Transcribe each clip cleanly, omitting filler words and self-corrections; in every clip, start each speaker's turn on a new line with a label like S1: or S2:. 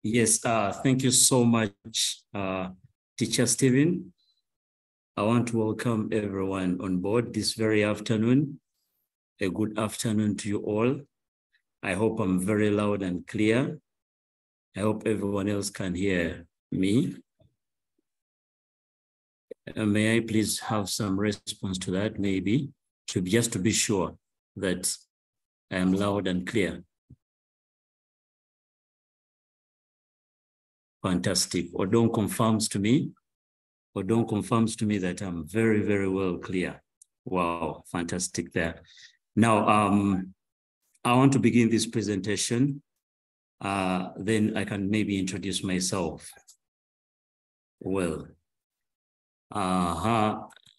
S1: Yes, thank you so much, Teacher Stephen. I want to welcome everyone on board this very afternoon. A good afternoon to you all. I hope I'm very loud and clear. I hope everyone else can hear me. May I please have some response to that, maybe, just to be sure that I am loud and clear. Fantastic. Odon confirms to me that I'm very, very well clear. Wow, fantastic there. Now, I want to begin this presentation. Then I can maybe introduce myself. Well,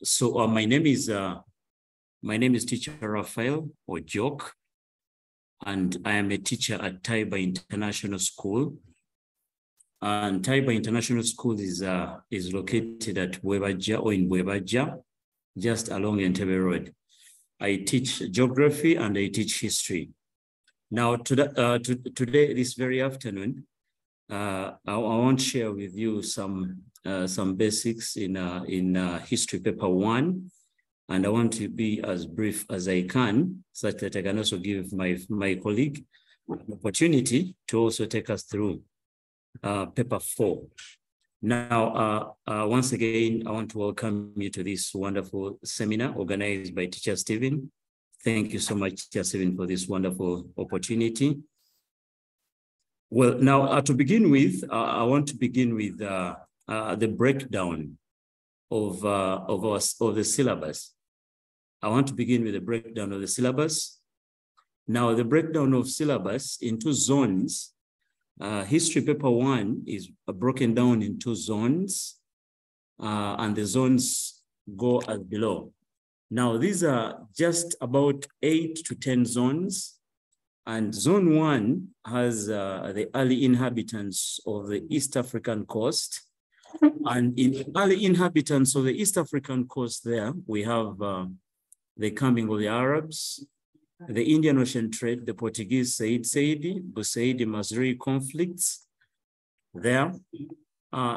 S1: so my name is Teacher Raphael or Joke, and I am a teacher at Taiba International School. And Taiba International School is located at Webaja or in Webaja, just along Entebbe Road. I teach geography and I teach history. Now, today, this very afternoon, I want to share with you some basics in history paper 1, and I want to be as brief as I can, such that I can also give my colleague an opportunity to also take us through paper 4. Now, once again, I want to welcome you to this wonderful seminar organized by Teacher Stephen. Thank you so much, Teacher Stephen, for this wonderful opportunity. Well, now to begin with, I want to begin with the breakdown of the syllabus. I want to begin with the breakdown of the syllabus. Now, the breakdown of syllabus into zones. History paper 1 is broken down into zones, and the zones go as below. Now, these are just about 8 to 10 zones, and zone 1 has the early inhabitants of the East African coast. And in the early inhabitants of the East African coast there, we have the coming of the Arabs, the Indian Ocean trade, the Portuguese Saidi, Busaidi-Mazrui conflicts there.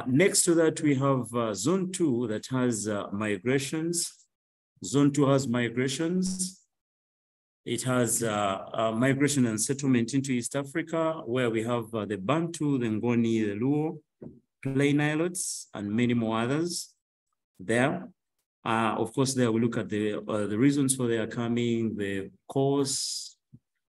S1: Next to that, we have zone 2 that has migrations. Zone 2 has migrations. It has migration and settlement into East Africa, where we have the Bantu, the Ngoni, the Luo, Plain Nilotes, and many more others there. Of course, there we look at the reasons for their coming, the cause.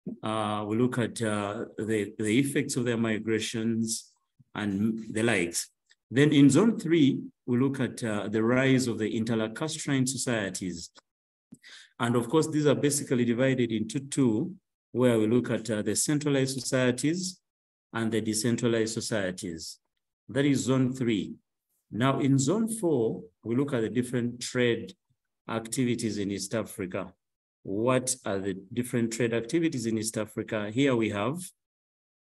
S1: We look at the effects of their migrations and the likes. Then in zone 3, we look at the rise of the interlacustrine societies. And of course, these are basically divided into 2, where we look at the centralized societies and the decentralized societies. That is zone 3. Now, in zone 4, we look at the different trade activities in East Africa. What are the different trade activities in East Africa? Here we have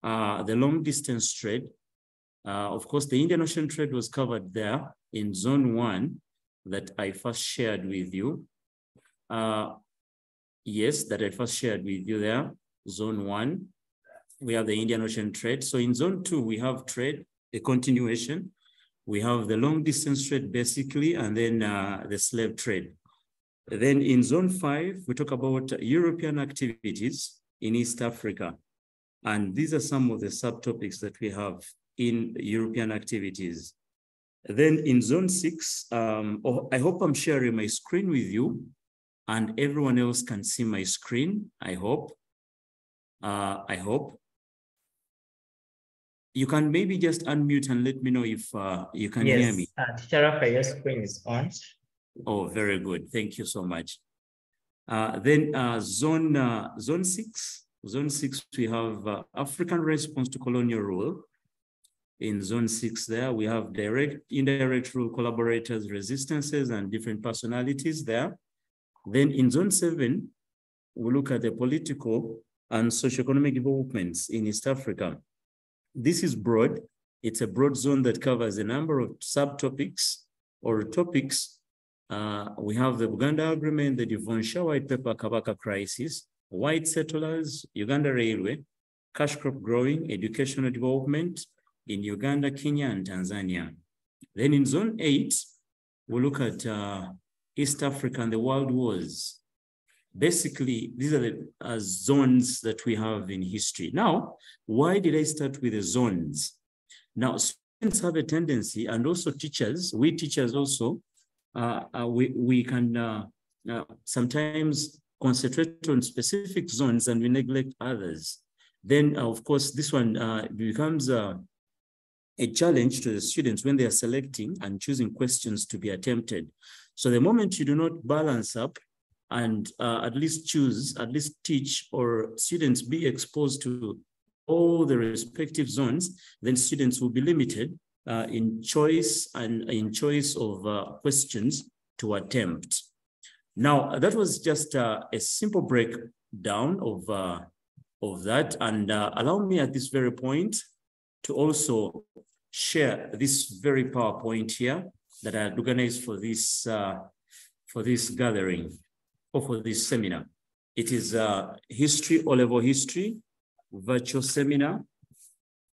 S1: the long distance trade. Of course, the Indian Ocean trade was covered there in zone 1 that I first shared with you. Yes, that I first shared with you there, zone 1. We have the Indian Ocean trade. So in zone 2, we have trade, a continuation. We have the long distance trade basically, and then the slave trade. Then in zone 5, we talk about European activities in East Africa. And these are some of the subtopics that we have in European activities. Then in zone 6, I hope I'm sharing my screen with you and everyone else can see my screen, I hope. You can maybe just unmute and let me know if you can hear me.
S2: Yes, Teacher Raphael, your screen is on.
S1: Oh, very good. Thank you so much. Then zone 6, we have African response to colonial rule. In zone 6 there, we have direct, indirect rule, collaborators, resistances, and different personalities there. Then in zone 7, we look at the political and socioeconomic developments in East Africa. This is broad. It's a broad zone that covers a number of subtopics or topics. We have the Uganda Agreement, the Devonshire White Paper, Kabaka Crisis, white settlers, Uganda Railway, cash crop growing, educational development, in Uganda, Kenya, and Tanzania. Then in zone 8, we'll look at East Africa and the world wars. Basically, these are the zones that we have in history. Now, why did I start with the zones? Now, students have a tendency, and also teachers, we teachers also, we can sometimes concentrate on specific zones and we neglect others. Then, of course, this one becomes a challenge to the students when they are selecting and choosing questions to be attempted. So the moment you do not balance up and at least teach or students be exposed to all the respective zones, then students will be limited in choice of questions to attempt. Now, that was just a simple breakdown of that, and allow me at this very point to also share this very PowerPoint here that I had organized for this gathering or for this seminar. It is history, O-level history, virtual seminar,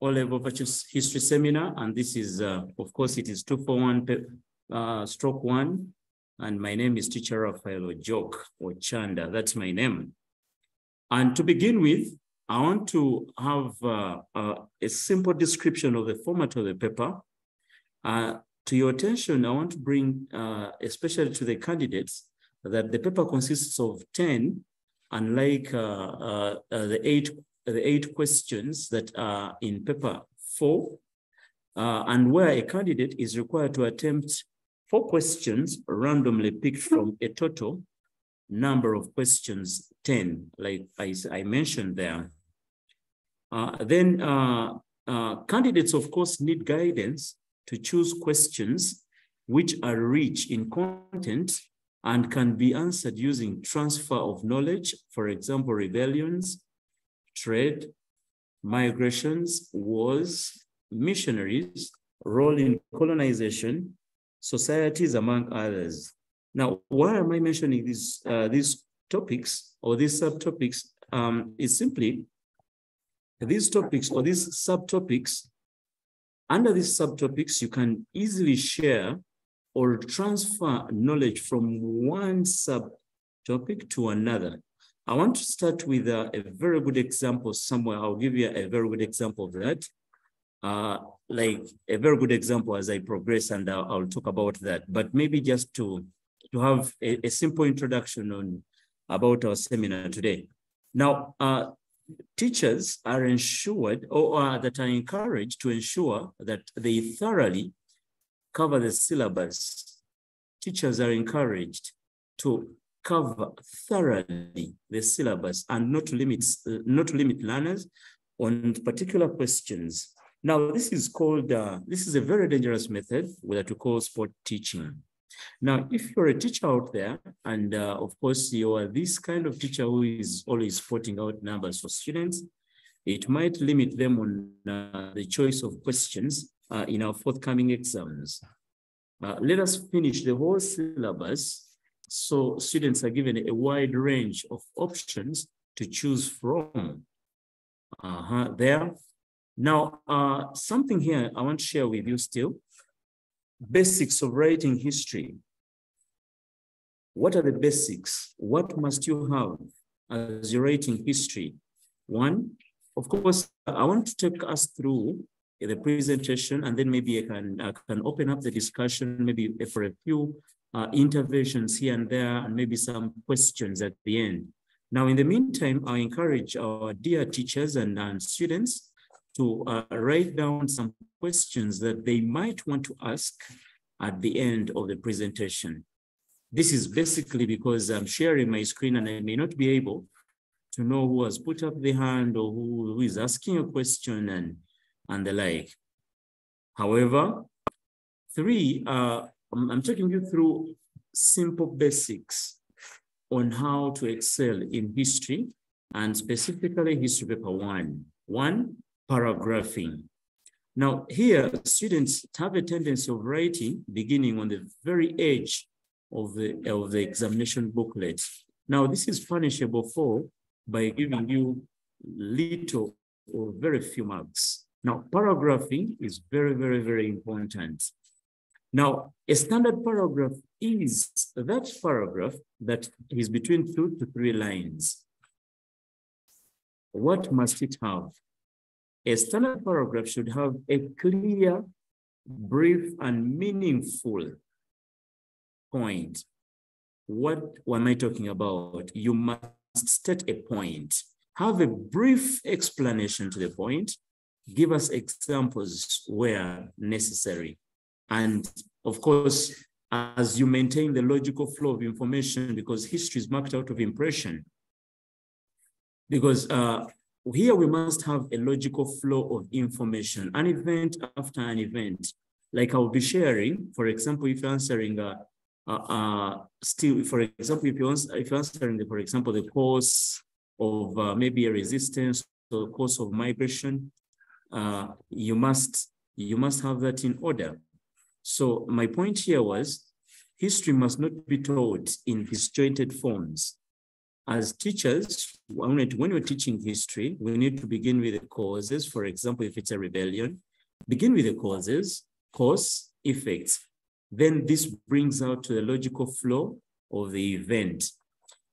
S1: O-level virtual history seminar, and this is, of course, it is 241/1, and my name is Teacher Raphael or Chanda, that's my name. And to begin with, I want to have a simple description of the format of the paper. To your attention, I want to bring, especially to the candidates, that the paper consists of 10, unlike the eight questions that are in paper 4, and where a candidate is required to attempt 4 questions randomly picked from a total number of questions, 10, like I mentioned there. Then candidates, of course, need guidance to choose questions which are rich in content and can be answered using transfer of knowledge, for example, rebellions, trade, migrations, wars, missionaries, role in colonization, societies, among others. Now, why am I mentioning these topics or these subtopics? Is simply these topics or these subtopics. Under these subtopics, you can easily share or transfer knowledge from one subtopic to another. I want to start with a very good example somewhere. I'll give you a very good example of that. Like a very good example as I progress, and I'll talk about that. But maybe just to have a simple introduction about our seminar today. Now, teachers are ensured or that are encouraged to ensure that they thoroughly cover the syllabus. Teachers are encouraged to cover thoroughly the syllabus and not to limit learners on particular questions. Now, this is called, this is a very dangerous method that we call sport teaching. Now, if you're a teacher out there, and of course, you are this kind of teacher who is always spotting out numbers for students, it might limit them on the choice of questions in our forthcoming exams. Let us finish the whole syllabus so students are given a wide range of options to choose from. There. Now, something here I want to share with you still. Basics of writing history. What are the basics? What must you have as you're writing history? One, of course, I want to take us through the presentation, and then maybe I can open up the discussion, maybe for a few interventions here and there, and maybe some questions at the end. Now, in the meantime, I encourage our dear teachers and students to write down some questions that they might want to ask at the end of the presentation. This is basically because I'm sharing my screen and I may not be able to know who has put up the hand or who is asking a question and the like. However, 3, I'm taking you through simple basics on how to excel in history, and specifically history paper 1. 1, paragraphing. Now here, students have a tendency of writing beginning on the very edge of the examination booklet. Now this is punishable by giving you little or very few marks. Now, paragraphing is very, very, very important. Now, a standard paragraph is that paragraph that is between 2 to 3 lines. What must it have? A standard paragraph should have a clear, brief, and meaningful point. What am I talking about? You must state a point. Have a brief explanation to the point. Give us examples where necessary. And of course, as you maintain the logical flow of information, because history is marked out of impression, because here we must have a logical flow of information, an event after an event. Like I'll be sharing, for example, if you're answering still, for example, if you're answering, for example, the cause of maybe a resistance or cause of migration, you must have that in order. So my point here was, history must not be taught in disjointed forms. As teachers, when we're teaching history, we need to begin with the causes. For example, if it's a rebellion, begin with the causes, cause, effects. Then this brings out to the logical flow of the event.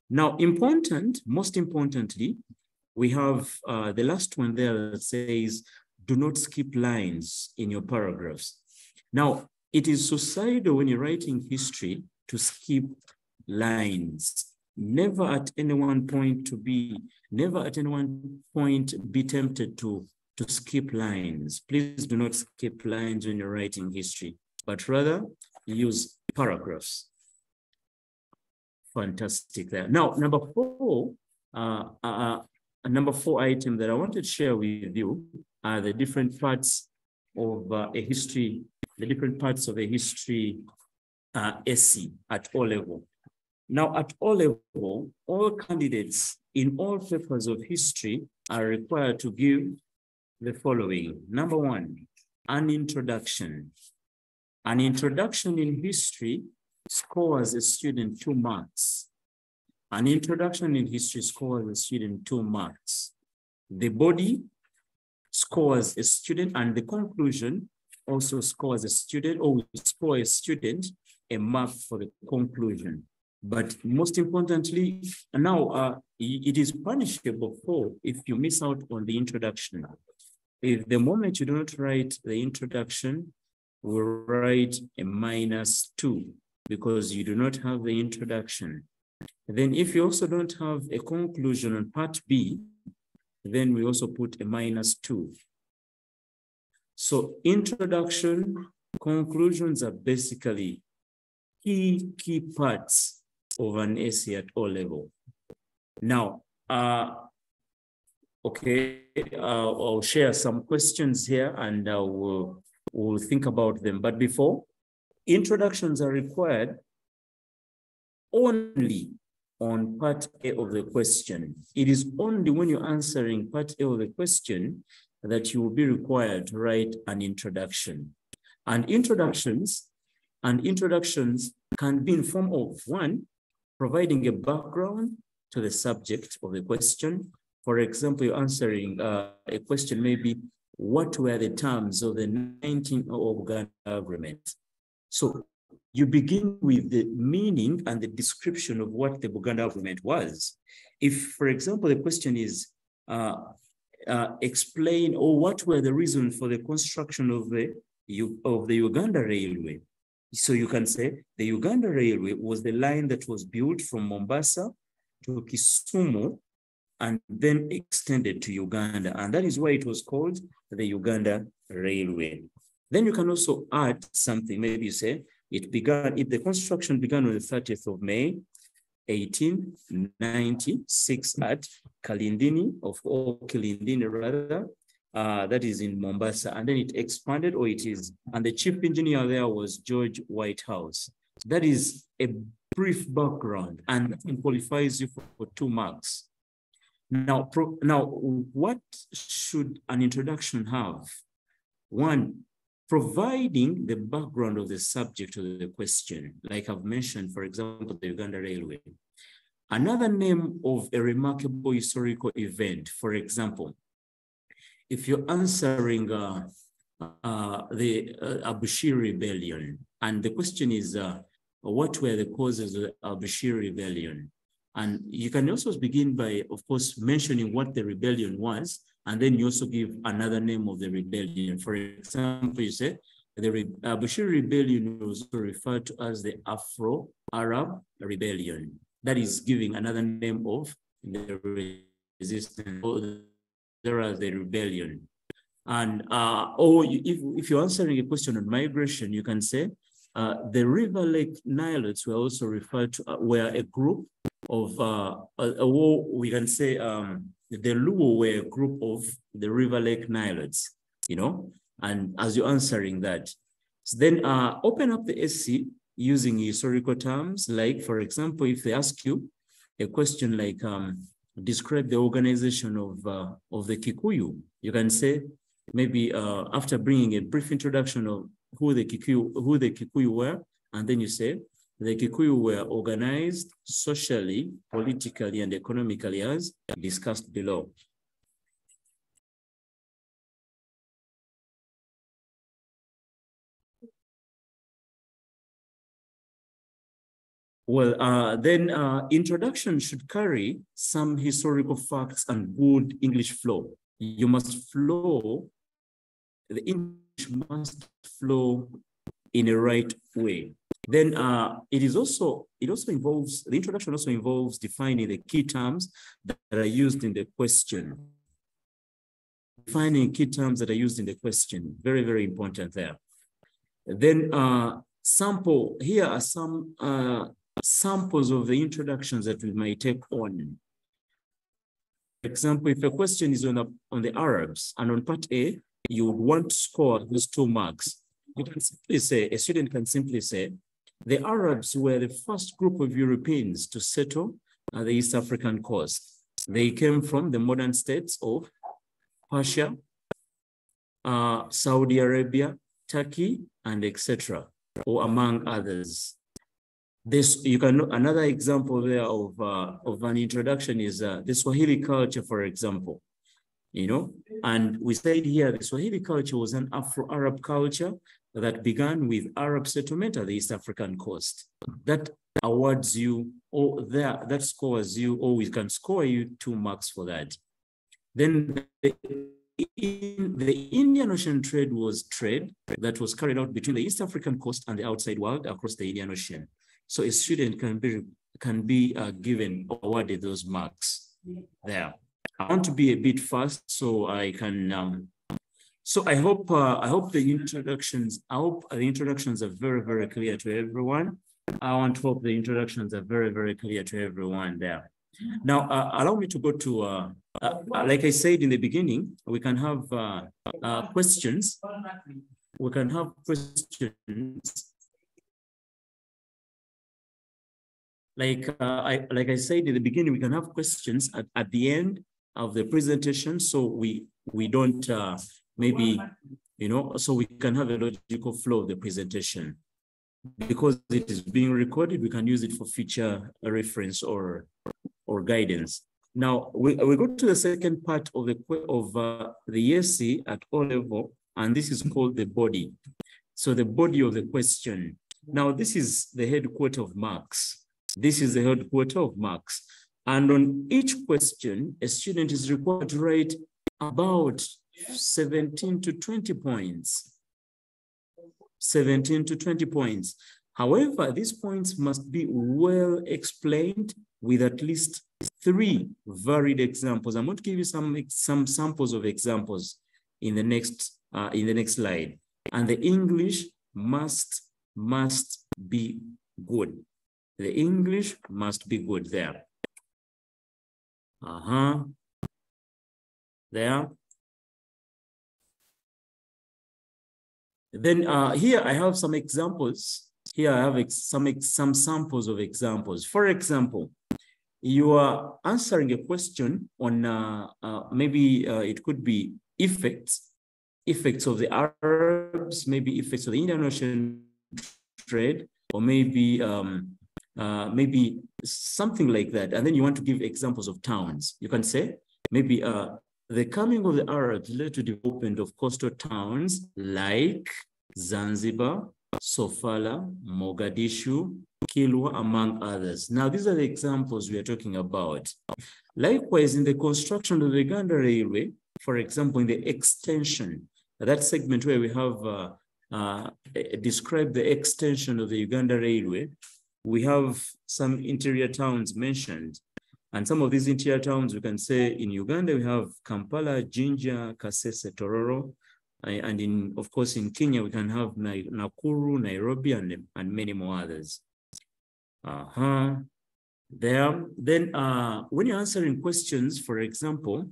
S1: Now, most importantly, we have the last one there that says, do not skip lines in your paragraphs. Now, it is suicidal when you're writing history to skip lines. Never at any one point be tempted to skip lines. Please do not skip lines when you're writing history, but rather use paragraphs. Fantastic there. Now, number four item that I wanted to share with you are the different parts of a history, essay at O level. Now, at O level, all candidates in all papers of history are required to give the following. Number one, an introduction. An introduction in history scores a student 2 marks. An introduction in history scores a student 2 marks. The body scores a student, and the conclusion also scores a student, or will score a student a mark for the conclusion. But most importantly, now it is punishable if you miss out on the introduction. If the moment you do not write the introduction, we'll write a -2 because you do not have the introduction. Then if you also don't have a conclusion on part B, then we also put a -2. So introduction, conclusions are basically key parts of an essay at O level. Now, okay, I'll share some questions here and we'll think about them. But before, introductions are required only on part A of the question. It is only when you're answering part A of the question that you will be required to write an introduction. And introductions can be in form of, one, providing a background to the subject of the question. For example, you're answering a question, maybe, what were the terms of the 1900 Uganda Agreement? So you begin with the meaning and the description of what the Buganda Agreement was. If, for example, the question is, explain, or what were the reasons for the construction of the Uganda Railway? So you can say the Uganda Railway was the line that was built from Mombasa to Kisumu and then extended to Uganda. And that is why it was called the Uganda Railway. Then you can also add something. Maybe you say the construction began on the 30th of May, 1896 at Kalindini, rather, that is in Mombasa, and then it expanded, and the chief engineer there was George Whitehouse. That is a brief background, and it qualifies you for 2 marks. Now, what should an introduction have? One, providing the background of the subject of the question, like I've mentioned, for example, the Uganda Railway. Another name of a remarkable historical event, for example, if you're answering the Abushiri Rebellion, and the question is, what were the causes of the Abushiri Rebellion? And you can also begin by, of course, mentioning what the rebellion was, and then you also give another name of the rebellion. For example, you say, the Abushiri Rebellion was referred to as the Afro-Arab Rebellion. That is giving another name of the resistance, or the rebellion. And or if you're answering a question on migration, you can say the River Lake Nilotes were also referred to, were a group of, we can say the Luo were a group of the River Lake Nilotes, you know, and as you're answering that, so then open up the SC using historical terms, like, for example, if they ask you a question like, describe the organization of the Kikuyu, you can say, maybe after bringing a brief introduction of who the Kikuyu were, and then you say, the Kikuyu were organized socially, politically, and economically as discussed below. Well, then introduction should carry some historical facts and good English flow. You must flow, the English must flow in a right way. Then it also involves, the introduction also involves defining the key terms that are used in the question. Defining key terms that are used in the question, very, very important there. Then here are some samples of the introductions that we might take on. For example, if a question is on the Arabs, and on part A, you would want to score those 2 marks. You can simply say, a student can simply say, the Arabs were the first group of Europeans to settle the East African coast. They came from the modern states of Persia, Saudi Arabia, Turkey, and etc., or among others. This, you can, another example there of an introduction is the Swahili culture, for example, you know, and we said here the Swahili culture was an Afro-Arab culture that began with Arab settlement at the East African coast. That awards you, or that scores you, or we can score you 2 marks for that. Then the Indian Ocean trade was trade that was carried out between the East African coast and the outside world across the Indian Ocean. So a student can be given, awarded those marks there. I want to be a bit fast, so I can. So I hope the introductions are very, very clear to everyone. I want to hope the introductions are very, very clear to everyone there. Now, allow me to go to, like I said in the beginning, we can have questions. We can have questions. Like I said in the beginning, we can have questions at the end of the presentation, so we don't maybe, you know, so we can have a logical flow of the presentation. Because it is being recorded, we can use it for future reference or guidance. Now we go to the second part of the ESC at O level, and this is called the body. So the body of the question. Now this is the headquarter of marks. This is the headquarter of marks. And on each question, a student is required to write about 17 to 20 points. 17 to 20 points. However, these points must be well explained with at least 3 varied examples. I'm going to give you some samples of examples in the next slide. And the English must be good. The English must be good there. There. Then here I have some examples. Here I have some samples of examples. For example, you are answering a question on maybe it could be effects of the Arabs, maybe effects of the Indian Ocean trade, or maybe something like that. And then you want to give examples of towns. You can say maybe the coming of the Arabs led to development of coastal towns like Zanzibar, Sofala, Mogadishu, Kilwa, among others. Now, these are the examples we are talking about. Likewise, in the construction of the Uganda Railway, for example, in the extension, that segment where we have described the extension of the Uganda Railway, we have some interior towns mentioned. And some of these interior towns, we can say in Uganda, we have Kampala, Jinja, Kasese, Tororo. And of course, in Kenya, we can have Nakuru, Nairobi, and many more others. Then when you're answering questions, for example,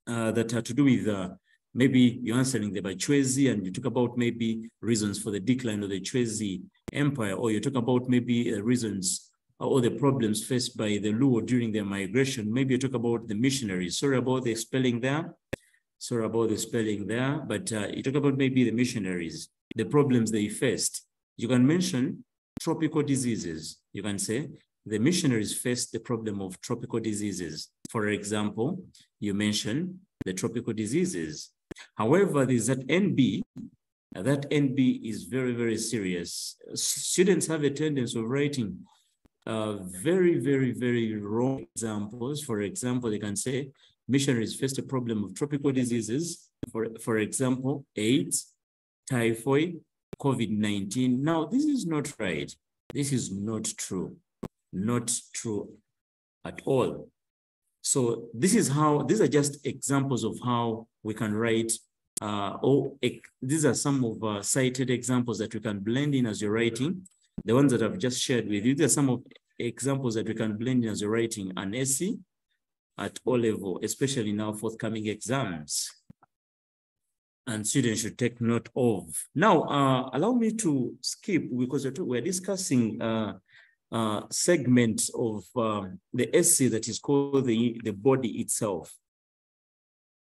S1: that have to do with maybe you're answering the Bachwezi and you talk about maybe reasons for the decline of the Chwezi Empire, or you talk about maybe reasons or the problems faced by the Luo during their migration. Maybe you talk about the missionaries. Sorry about the spelling there. But you talk about maybe the missionaries, the problems they faced. You can mention tropical diseases. You can say the missionaries faced the problem of tropical diseases. For example, you mention the tropical diseases. However, there's that NB. That NB is very, very serious. Students have a tendency of writing very, very, very wrong examples. For example, they can say missionaries faced a problem of tropical diseases. For example, AIDS, typhoid, COVID-19. Now, this is not right. This is not true. Not true at all. So these are just examples of how we can write, these are some of cited examples that we can blend in as you're writing. The ones that I've just shared with you, these are some of examples that we can blend in as you're writing an essay at O level, especially now forthcoming exams. And students should take note of. Now, allow me to skip because we're discussing segment of the essay that is called the body itself.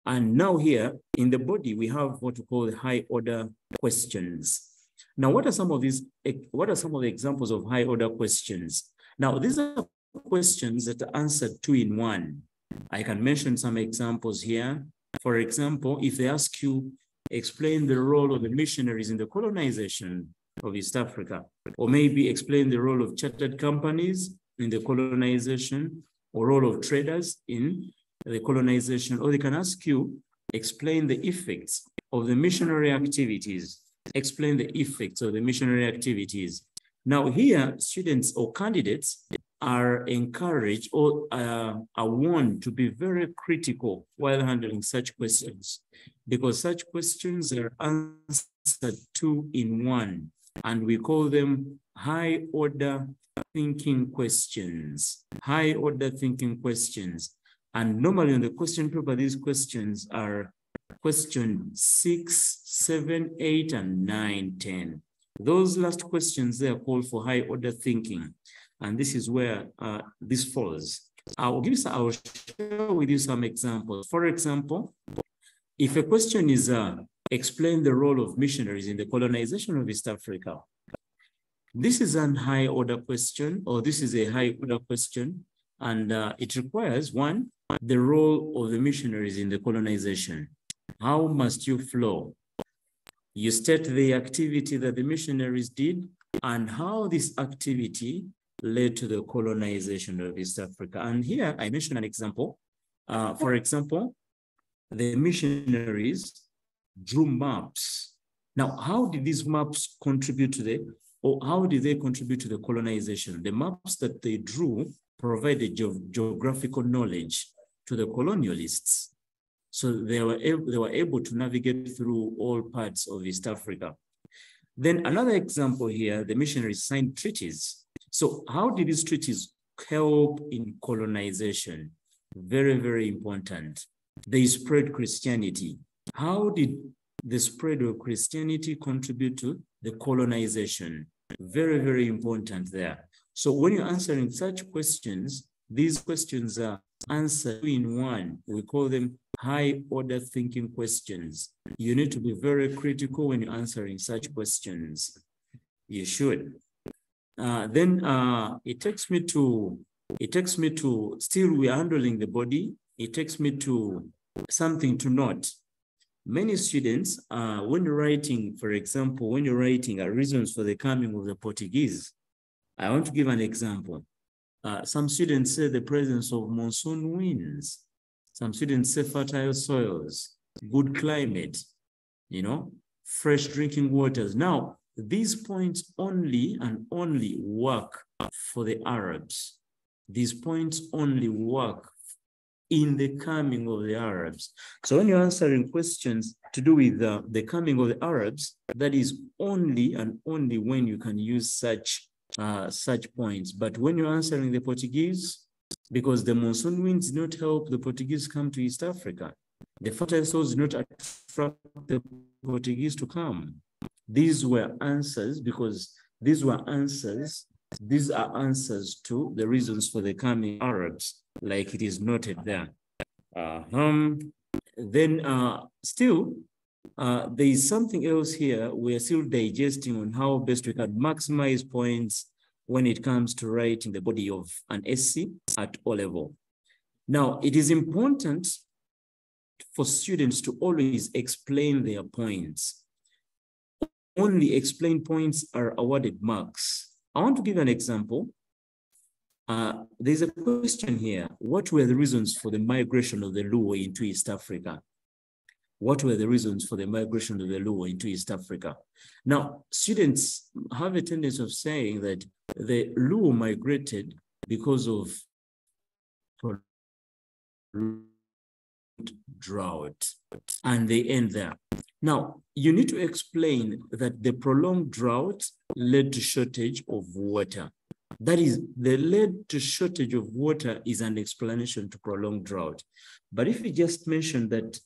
S1: And now here in the body, we have what we call the high order questions. Now, what are some of the examples of high order questions? Now, these are questions that are answered 2 in 1. I can mention some examples here. For example, if they ask you, explain the role of the missionaries in the colonization of East Africa, or maybe explain the role of chartered companies in the colonization, or role of traders in the colonization, or they can ask you, explain the effects of the missionary activities, explain the effects of the missionary activities. Now here, students or candidates are encouraged or are warned to be very critical while handling such questions, because such questions are answered 2 in 1, and we call them high order thinking questions. High order thinking questions. And normally on the question paper, these questions are question 6, 7, 8, and 9, 10. Those last questions, they are called for high order thinking. And this is where this falls. I'll share with you some examples. For example, if a question is explain the role of missionaries in the colonization of East Africa, this is a high order question, or this is a high order question, and it requires 1, the role of the missionaries in the colonization. How must you flow? You state the activity that the missionaries did and how this activity led to the colonization of East Africa. And here I mentioned an example. For example, the missionaries drew maps. Now, how did these maps contribute to how did they contribute to the colonization? The maps that they drew provided geographical knowledge to the colonialists. So they were able to navigate through all parts of East Africa. Then another example here, the missionaries signed treaties. So how did these treaties help in colonization? Very, very important. They spread Christianity. How did the spread of Christianity contribute to the colonization? Very, very important there. So when you're answering such questions, these questions are answered in 1. We call them high order thinking questions. You need to be very critical when you're answering such questions. You should. Then it takes me to, still we are handling the body. It takes me to something to note. Many students, when you're writing, for example, when you're writing reasons for the coming of the Portuguese, I want to give an example. Some students say the presence of monsoon winds. Some students say fertile soils, good climate, you know, fresh drinking waters. Now, these points only and only work for the Arabs. These points only work in the coming of the Arabs. So when you're answering questions to do with the coming of the Arabs, that is only and only when you can use such points. But when you're answering the Portuguese, because the monsoon winds did not help the Portuguese come to East Africa, the fertile soils did not attract the Portuguese to come. These were answers because these are answers to the reasons for the coming Arabs, like it is noted there. Still, there is something else here. We are still digesting on how best we can maximize points when it comes to writing the body of an essay at O level. Now, it is important for students to always explain their points. Only explained points are awarded marks. I want to give an example. There's a question here. What were the reasons for the migration of the Luo into East Africa? What were the reasons for the migration of the Luo into East Africa? Now, students have a tendency of saying that the Luo migrated because of drought, and they end there. Now, you need to explain that the prolonged drought led to shortage of water. That is, the led to shortage of water is an explanation to prolonged drought. But if you just mention that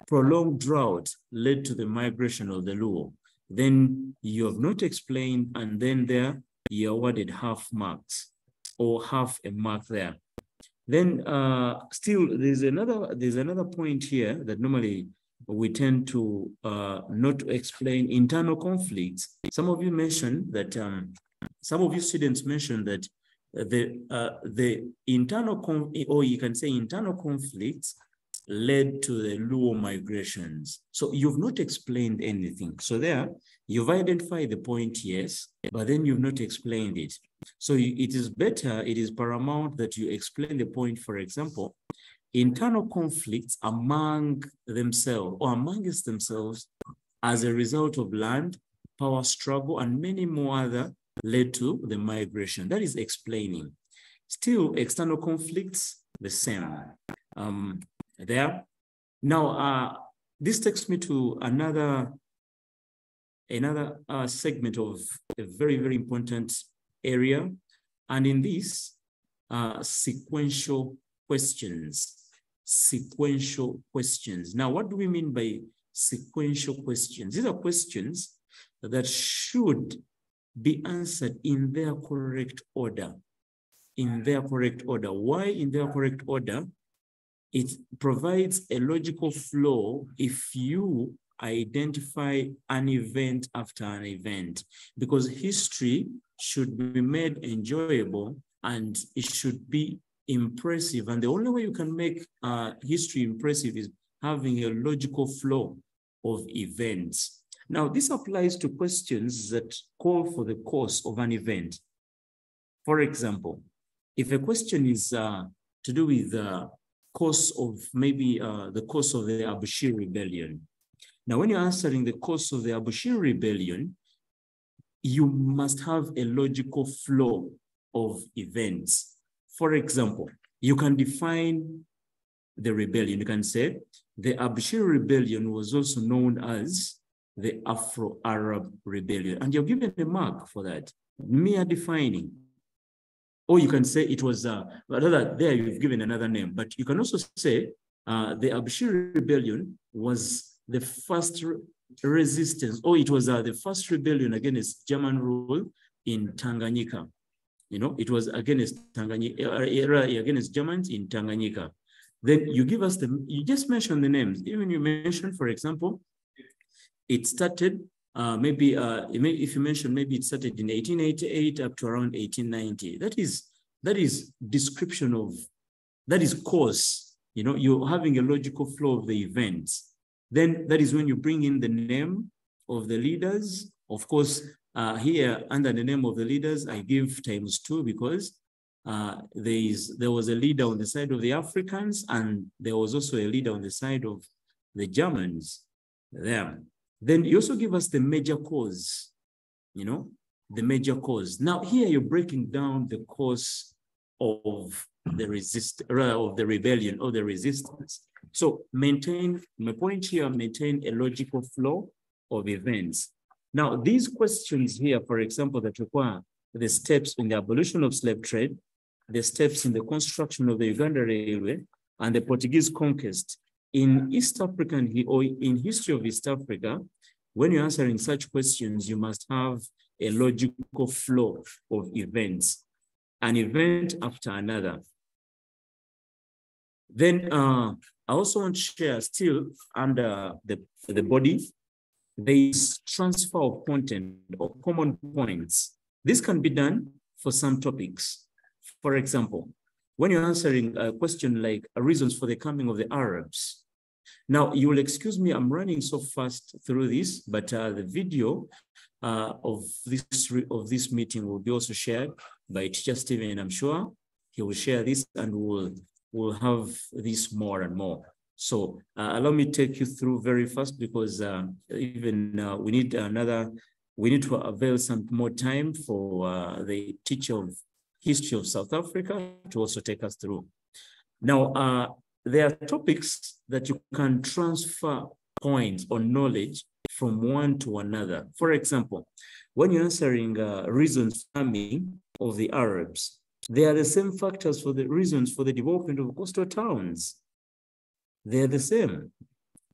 S1: prolonged drought led to the migration of the Luo, then you have not explained, and then there you awarded half marks or half a mark there. Then still there's another point here that normally we tend to not to explain: internal conflicts. Some of you mentioned that some of you students mentioned that the internal or you can say internal conflicts led to the Luo migrations. So you've not explained anything. So there, you've identified the point, yes, but then you've not explained it. So it is better, it is paramount that you explain the point. For example, internal conflicts among themselves or amongst themselves as a result of land, power struggle, and many more other led to the migration. That is explaining. Still, external conflicts, the same. There. Now, this takes me to another segment of a very, very important area. And in this, sequential questions. Sequential questions. Now, what do we mean by sequential questions? These are questions that should be answered in their correct order. In their correct order. Why in their correct order? It provides a logical flow if you identify an event after an event, because history should be made enjoyable and it should be impressive. And the only way you can make history impressive is having a logical flow of events. Now, this applies to questions that call for the cause of an event. For example, if a question is to do with the cause of maybe the cause of the Abushir Rebellion. Now, when you're answering the cause of the Abushir Rebellion, you must have a logical flow of events. For example, you can define the rebellion. You can say the Abushir Rebellion was also known as the Afro-Arab Rebellion, and you're given a mark for that, mere defining. Or you can say it was, rather there you've given another name, but you can also say the Abushir Rebellion was the first resistance, or it was the first rebellion against German rule in Tanganyika. You know, it was against Tanganyika, against Germans in Tanganyika. Then you give us you just mention the names. Even you mention, for example, it started maybe if you mention maybe it started in 1888 up to around 1890. That is description of, that is cause. you know, you're having a logical flow of the events. Then that is when you bring in the name of the leaders. Of course, here under the name of the leaders, I give ×2 because there was a leader on the side of the Africans, and there was also a leader on the side of the Germans there. Then you also give us the major cause, you know, the major cause. Now here you're breaking down the cause of the rebellion or the resistance. So maintain, my point here, maintain a logical flow of events. Now these questions here, for example, that require the steps in the abolition of slave trade, the steps in the construction of the Uganda Railway, and the Portuguese conquest. In East African, or in history of East Africa, when you're answering such questions, you must have a logical flow of events, an event after another. Then I also want to share still under the body, there is transfer of content or common points. This can be done for some topics. For example, when you're answering a question like reasons for the coming of the Arabs. Now, you will excuse me, I'm running so fast through this, but the video of this meeting will be also shared by Teacher Stephen. I'm sure he will share this, and we'll have this more and more. So allow me to take you through very fast, because we need to avail some more time for the teacher of history of South Africa to also take us through. Now, there are topics that you can transfer points or knowledge from one to another. For example, when you're answering reasons coming of the Arabs, they are the same factors for the reasons for the development of coastal towns. They're the same.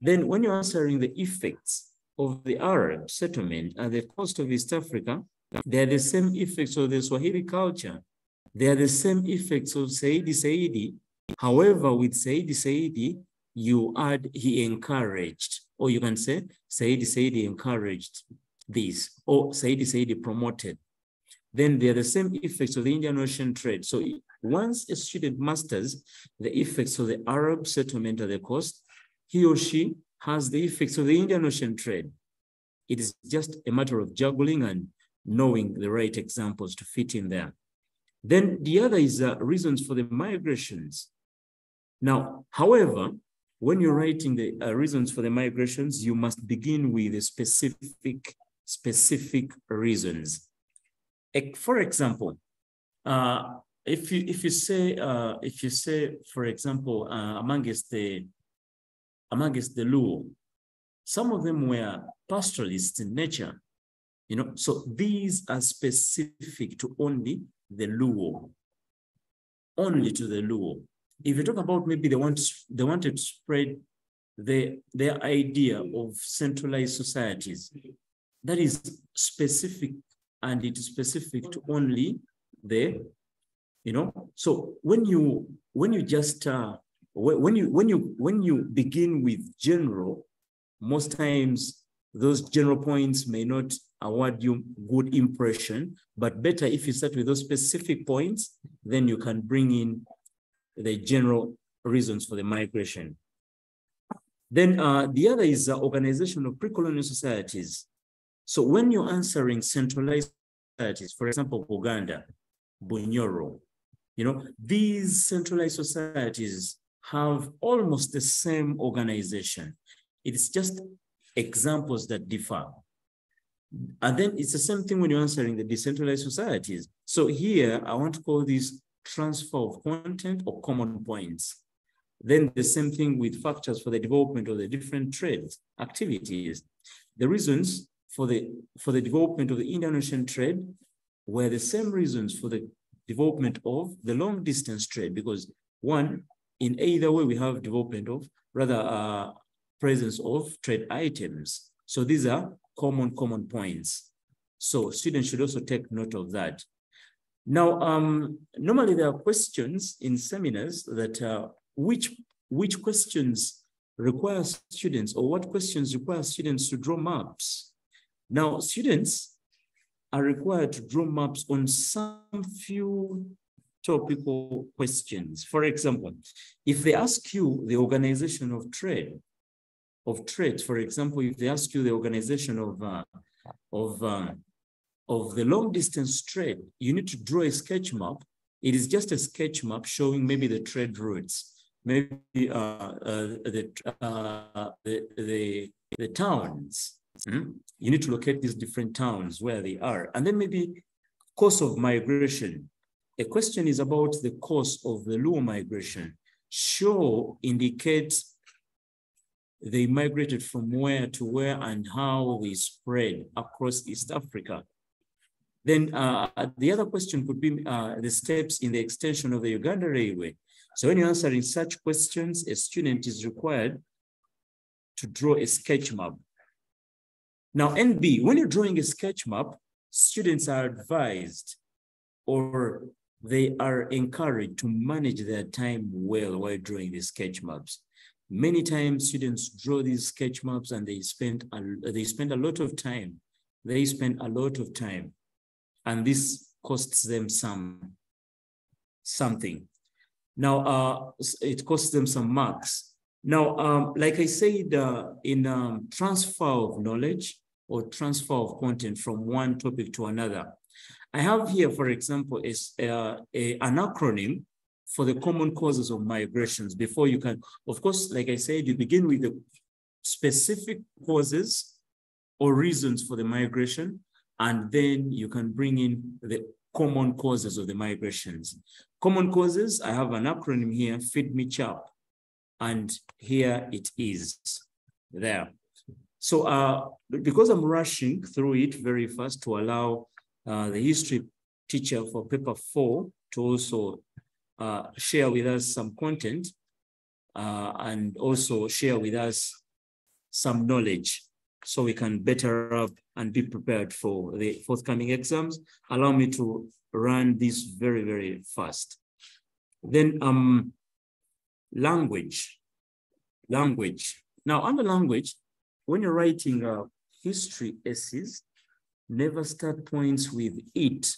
S1: Then when you're answering the effects of the Arab settlement and the coast of East Africa, they are the same effects of the Swahili culture. They are the same effects of Saidi. However, with Saidi, you add he encouraged, or you can say Saidi encouraged this, or Saidi promoted. Then they are the same effects of the Indian Ocean trade. So once a student masters the effects of the Arab settlement at the coast, he or she has the effects of the Indian Ocean trade. It is just a matter of juggling and knowing the right examples to fit in there. Then the other is reasons for the migrations. Now, however, when you're writing the reasons for the migrations, you must begin with the specific reasons. For example, if you say, for example, amongst the Luo, some of them were pastoralists in nature, you know, so these are specific to only the Luo, only to the Luo. If you talk about maybe they wanted to spread their idea of centralized societies, that is specific, and it is specific to only the, you know. So when you begin with general, most times those general points may not award you good impression, but better if you start with those specific points, then you can bring in the general reasons for the migration. Then the other is organization of pre-colonial societies. So when you're answering centralized societies, for example, Uganda, Bunyoro, you know, these centralized societies have almost the same organization. It's just examples that differ. And then it's the same thing when you're answering the decentralized societies. So here, I want to call this transfer of content or common points. Then the same thing with factors for the development of the different trades, activities. The reasons for the development of the Indian Ocean trade were the same reasons for the development of the long distance trade, because one, in either way, we have development of, rather presence of trade items. So these are common points. So students should also take note of that. Now, normally there are questions in seminars that which questions require students, or what questions require students to draw maps. Now, students are required to draw maps on some few topical questions. For example, if they ask you the organization of trade, for example, if they ask you the organization of the long distance trade, you need to draw a sketch map. It is just a sketch map showing maybe the trade routes, maybe the towns. You need to locate these different towns where they are, and then maybe course of migration. A question is about the course of the Luo migration. Indicates they migrated from where to where and how they spread across East Africa. Then the other question could be the steps in the extension of the Uganda Railway. So when you're answering such questions, a student is required to draw a sketch map. Now, NB, when you're drawing a sketch map, students are advised or they are encouraged to manage their time well while drawing the sketch maps. Many times students draw these sketch maps and they spend a lot of time. And this costs them something. Now, it costs them some marks. Now, like I said, in transfer of knowledge or transfer of content from one topic to another, I have here, for example, an acronym for the common causes of migrations. Before you can, of course, like I said, you begin with the specific causes or reasons for the migration, and then you can bring in the common causes of the migrations. Common causes, I have an acronym here, Feed Me Chap, and here it is there. So because I'm rushing through it very fast to allow the history teacher for paper 4 to also share with us some content and also share with us some knowledge so we can better up and be prepared for the forthcoming exams. Allow me to run this very, very fast. Then language. Now under language, when you're writing history essays, never start points with it.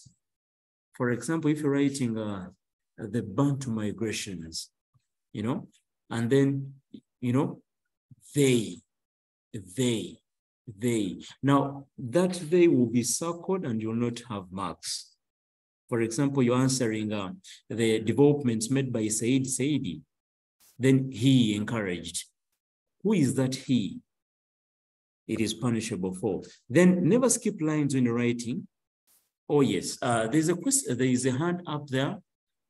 S1: For example, if you're writing the Bantu migrations, and then, they. Now, that they will be circled and you'll not have marks. For example, you're answering the developments made by Saidi. Then he encouraged. Who is that he? It is punishable for. Then never skip lines when you're writing. Oh yes, there's a question. There is a hand up there.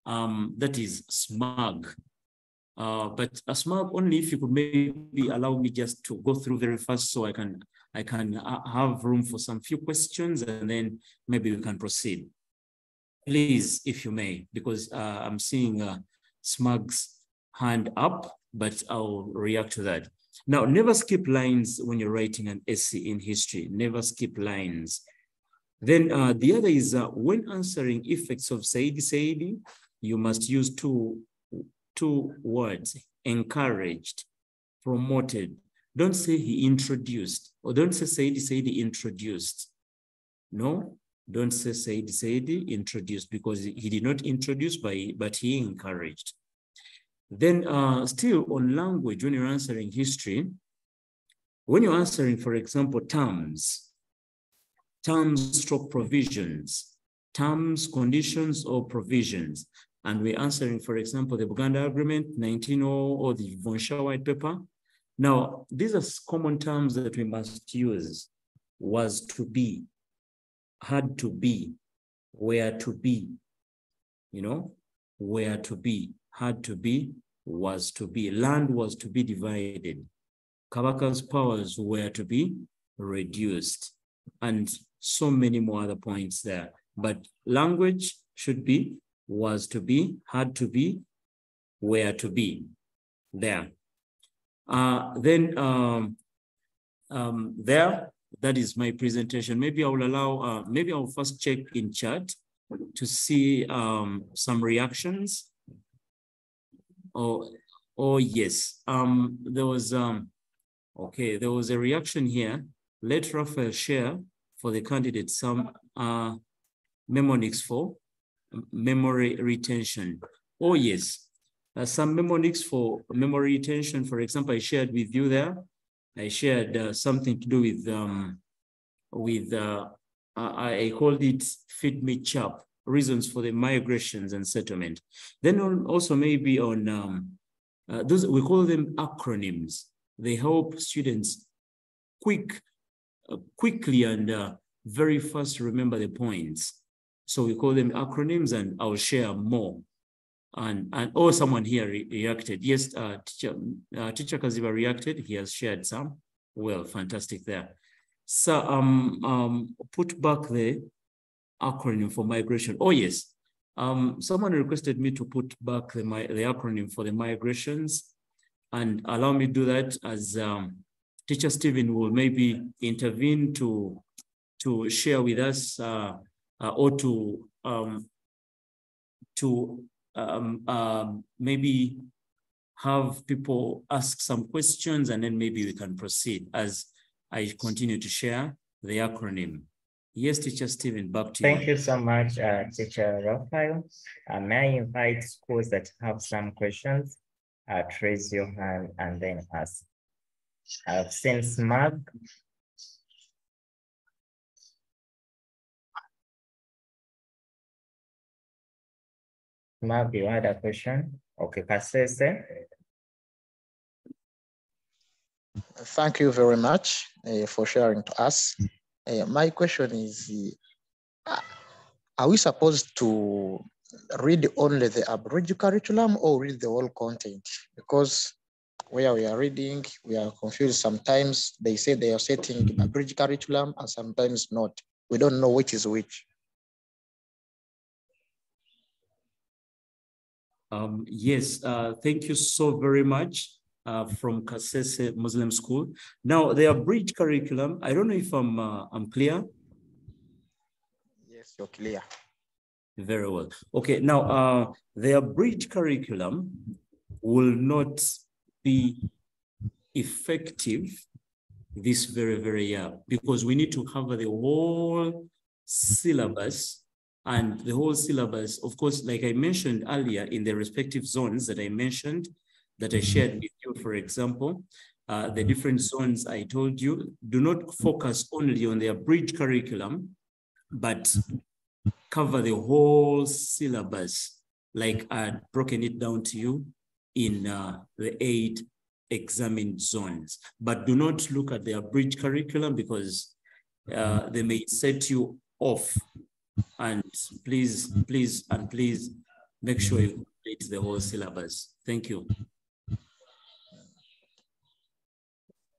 S1: That is smug. But a smug only if you could maybe allow me just to go through very fast so I can have room for some few questions and then maybe we can proceed. Please, if you may, because I'm seeing smug's hand up, but I'll react to that. Now, never skip lines when you're writing an essay in history. Never skip lines. Then the other is when answering effects of Saidi, you must use two words: encouraged, promoted. Don't say he introduced, or don't say Saidi introduced. No, don't say Saidi introduced, because he did not introduce, but he encouraged. Then still on language, when you're answering history, when you're answering, for example, terms stroke provisions, terms, conditions, or provisions, and we're answering, for example, the Buganda Agreement, 1900, or the Von Shaw White Paper. Now, these are common terms that we must use: was to be, had to be, were to be, were to be, had to be, was to be. Land was to be divided. Kabaka's powers were to be reduced. And so many more other points there. But language should be, was to be, had to be, were to be. There. There, that is my presentation. Maybe I will allow, maybe I'll first check in chat to see some reactions. Oh yes, there was okay, there was a reaction here. Let Raphael share for the candidate some mnemonics for memory retention. Oh yes, some mnemonics for memory retention. For example, I shared with you there. I shared something to do with I called it Feed Me Chap, reasons for the migrations and settlement. Then also maybe on those, we call them acronyms. They help students quickly and very fast remember the points. So we call them acronyms, and I'll share more. And oh, someone here reacted. Yes, teacher Kaziba reacted. He has shared some. Well, fantastic there. So put back the acronym for migration. Oh yes, someone requested me to put back the acronym for the migrations, and allow me to do that as Teacher Stephen will maybe intervene to share with us or to maybe have people ask some questions, and then maybe we can proceed as I continue to share the acronym. Yes, Teacher Stephen, back to you.
S2: Thank you so much, Teacher Raphael. May I invite schools that have some questions to raise your hand and then ask. I've seen Smug. Smug, you had a question? Okay, Kasese.
S3: Thank you very much for sharing to us. My question is, are we supposed to read only the abridged curriculum or read the whole content? Because where we are reading, we are confused. Sometimes they say they are setting abridged curriculum and sometimes not. We don't know which is which.
S1: Yes, thank you so very much from Kasese Muslim School. Now, the abridged curriculum, I don't know if I'm clear.
S3: Yes, you're clear.
S1: Very well. Okay, now the abridged curriculum will not be effective this very year because we need to cover the whole syllabus. And the whole syllabus, of course, like I mentioned earlier in the respective zones that I mentioned, that I shared with you, for example, the different zones I told you, do not focus only on the abridged curriculum, but cover the whole syllabus, like I had broken it down to you in the 8 examined zones. But do not look at the abridged curriculum because they may set you off. And please make sure you complete the whole syllabus. Thank you.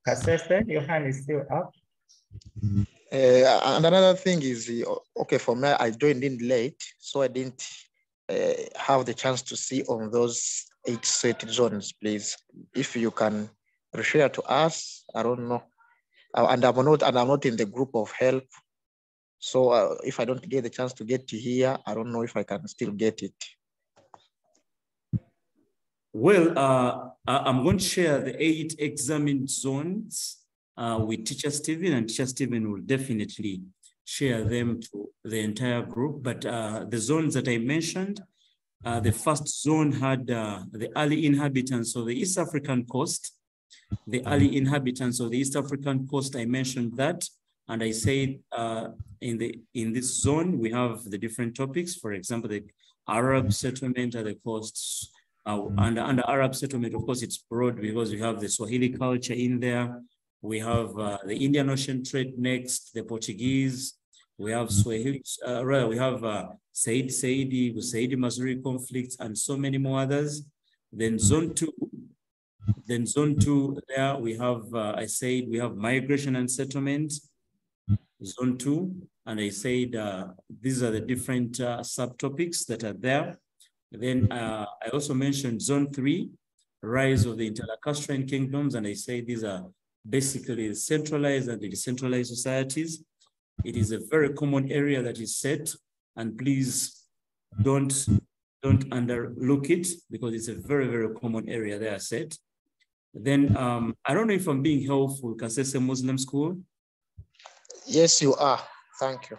S2: Kasese, your hand is still up.
S3: And another thing is, okay, for me, I joined in late, so I didn't have the chance to see on those 8 set zones, please. If you can share to us, I don't know. And I'm not in the group of help. So if I don't get the chance to get to here, I don't know if I can still get it.
S1: Well, I'm going to share the 8 examined zones with Teacher Stephen, and Teacher Stephen will definitely share them to the entire group. But the zones that I mentioned, the first zone had the early inhabitants of the East African coast. The early inhabitants of the East African coast, I mentioned that. And I said in this zone, we have the different topics. For example, the Arab settlement at the coasts. Under Arab settlement, of course, it's broad because we have the Swahili culture in there. We have the Indian Ocean trade next, the Portuguese. We have Swahili, we have Saidi Mazuri conflicts, and so many more others. Then zone 2. Then zone 2, there we have, I said, we have migration and settlement. Zone 2, and I said these are the different subtopics that are there. Then I also mentioned zone 3, rise of the interlacustrine kingdoms, and I say these are basically centralized and decentralized societies. It is a very common area that is set, and please don't underlook it because it's a very common area they are set. Then I don't know if I'm being helpful, Kasese Muslim School.
S3: Yes, you are. Thank you.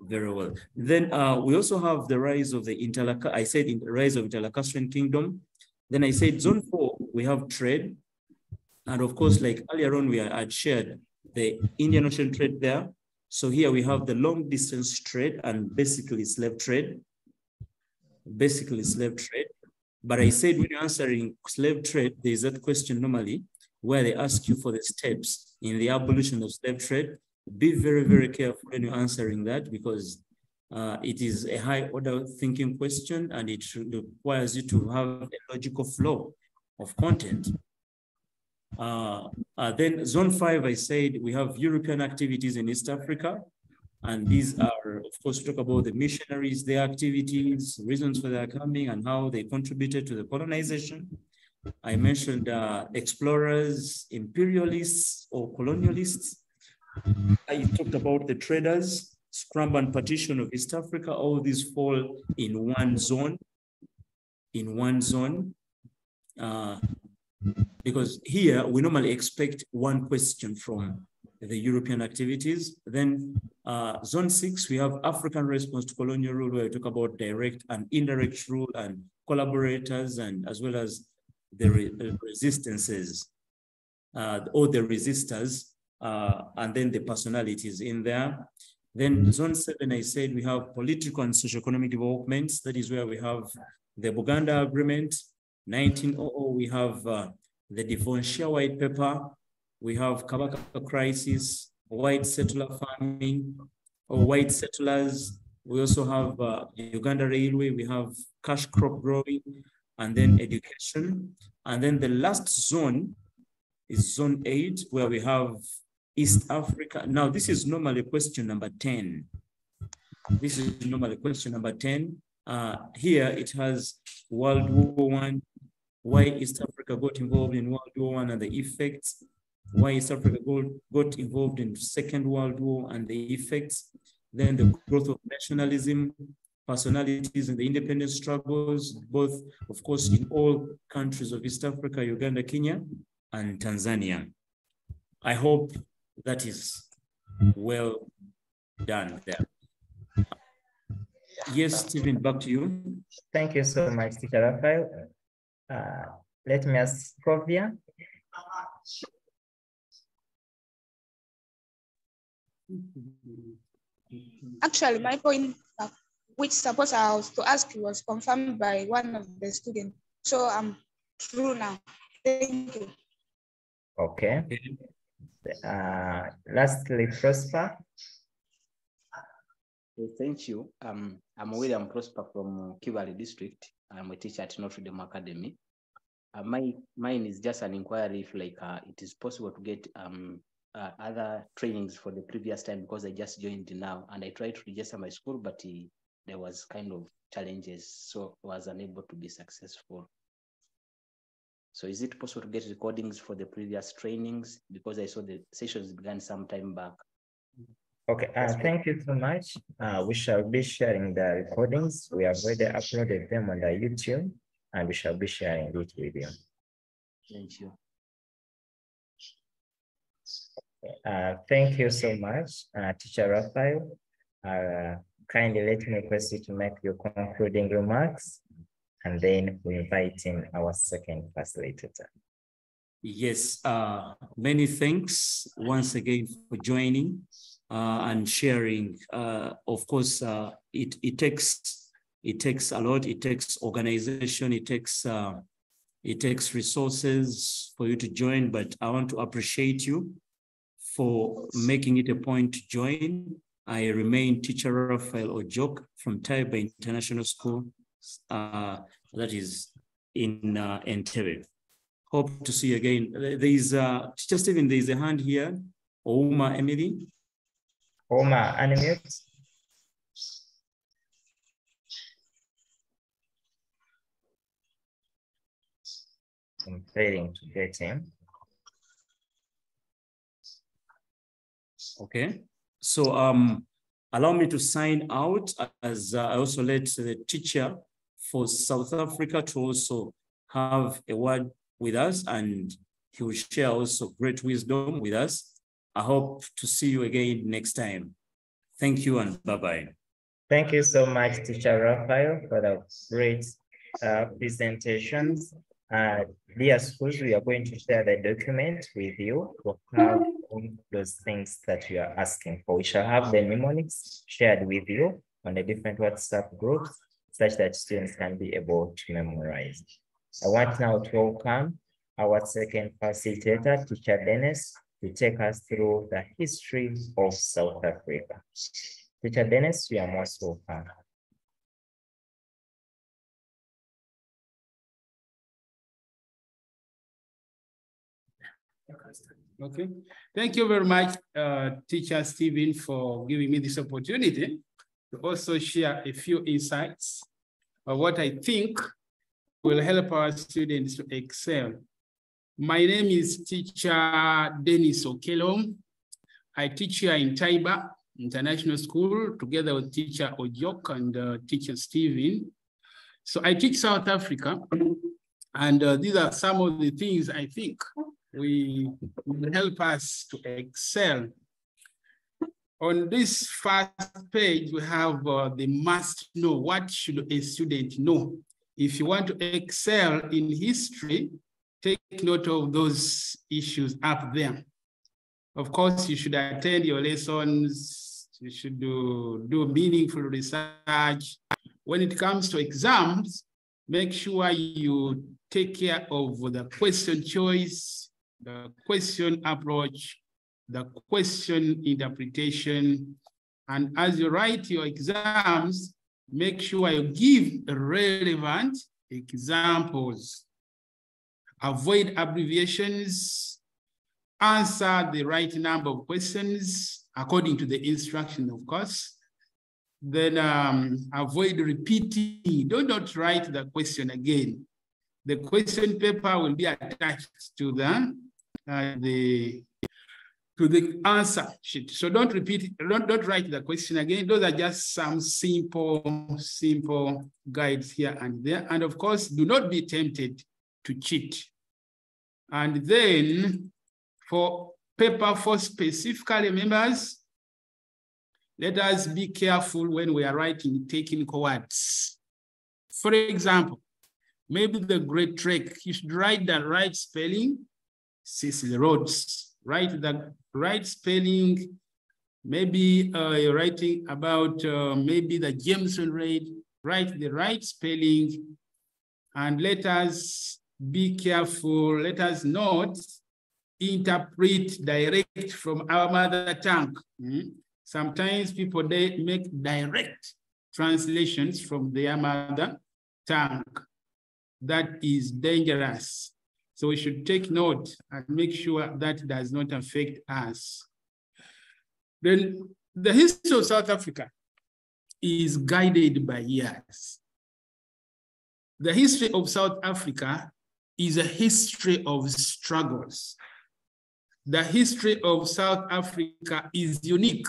S1: Very well. Then we also have the rise of the rise of Interlacustrine Kingdom. Then I said zone 4, we have trade. And of course, like earlier on, we had shared the Indian Ocean trade there. So here we have the long distance trade and basically slave trade. But I said when you're answering slave trade, there's that question normally where they ask you for the steps in the abolition of slave trade. Be very, very careful when you're answering that, because it is a high order thinking question and it requires you to have a logical flow of content. Then zone 5, I said we have European activities in East Africa. And these are, of course, talk about the missionaries, their activities, reasons for their coming and how they contributed to the colonization. I mentioned explorers, imperialists or colonialists. I talked about the traders, scramble and partition of East Africa. All these fall in one zone. Because here we normally expect one question from the European activities. Then zone 6, we have African response to colonial rule, where we talk about direct and indirect rule and collaborators, and as well as the resistances or the resistors, and then the personalities in there. Then zone 7, I said we have political and socio-economic developments. That is where we have the Buganda Agreement. 1900, we have the Devonshire White Paper. We have Kabaka Crisis, white settler farming, or white settlers. We also have Uganda Railway. We have cash crop growing, and then education. And then the last zone is zone 8, where we have East Africa. Now, this is normally question number 10. Here it has World War I, why East Africa got involved in World War I and the effects, why East Africa got involved in Second World War and the effects, then the growth of nationalism, personalities in the independence struggles, both, of course, in all countries of East Africa, Uganda, Kenya, and Tanzania. I hope that is well done there. Yes, Stephen, back to you.
S2: Thank you so much, Teacher Raphael. Let me ask Kovia.
S4: Actually, my point, which suppose I was to ask you, was confirmed by one of the students. So I'm through now. Thank you.
S2: Okay. Lastly, Prosper.
S5: Thank you. I'm William Prosper from Kivali District. I'm a teacher at Notre Dame Academy. Mine is just an inquiry if it is possible to get other trainings for the previous time, because I just joined now and I tried to register my school, but there was kind of challenges, so I was unable to be successful. So is it possible to get recordings for the previous trainings? Because I saw the sessions began some time back.
S2: Okay, thank you so much. We shall be sharing the recordings. We have already uploaded them on the YouTube, and we shall be sharing it with you.
S5: Thank you.
S2: Thank you so much, Teacher Raphael. Kindly let me request you to make your concluding remarks, and then we invite in our second facilitator.
S1: Yes, many thanks once again for joining and sharing. Of course, it takes a lot. It takes organization. It takes resources for you to join. But I want to appreciate you for making it a point to join. I remain Teacher Raphael Ojok from Taiba International School, that is in Entebbe. Hope to see you again. There's Teacher Stephen, there's a hand here. Ouma Emily.
S2: Ouma, unmute. I'm failing to get him.
S1: Okay. So allow me to sign out, as I also let the teacher for South Africa to also have a word with us, and he will share also great wisdom with us. I hope to see you again next time. Thank you and bye-bye.
S2: Thank you so much, Teacher Raphael, for the great presentations. Dear schools, we are going to share the document with you to have all those things that you are asking for. We shall have the mnemonics shared with you on the different WhatsApp groups such that students can be able to memorize. I want now to welcome our second facilitator, Teacher Dennis, to take us through the history of South Africa. Teacher Dennis, you are most welcome.
S6: Okay, thank you very much, Teacher Stephen, for giving me this opportunity to also share a few insights of what I think will help our students to excel. My name is Teacher Dennis Okello. I teach here in Taiba International School together with Teacher Ojok and Teacher Stephen. So I teach South Africa, and these are some of the things I think will help us to excel. On this first page, we have the must know. What should a student know? If you want to excel in history, take note of those issues up there. Of course, you should attend your lessons. You should do meaningful research. When it comes to exams, make sure you take care of the question choice, the question approach, the question interpretation. And as you write your exams, make sure you give relevant examples. Avoid abbreviations. Answer the right number of questions according to the instruction, of course. Then avoid repeating. Do not write the question again. The question paper will be attached to the answer sheet. So don't repeat it, don't write the question again. Those are just some simple guides here and there. And of course, do not be tempted to cheat. And then for paper 4 specifically members, let us be careful when we are writing technical words. For example, maybe the Great Trek, you should write the right spelling, Cecil Rhodes. Write the right spelling. Maybe you're writing about maybe the Jameson raid. Write the right spelling. And let us be careful. Let us not interpret direct from our mother tongue. Sometimes people, they make direct translations from their mother tongue. That is dangerous. So we should take note and make sure that does not affect us. Then the history of South Africa is guided by years. The history of South Africa is a history of struggles. The history of South Africa is unique,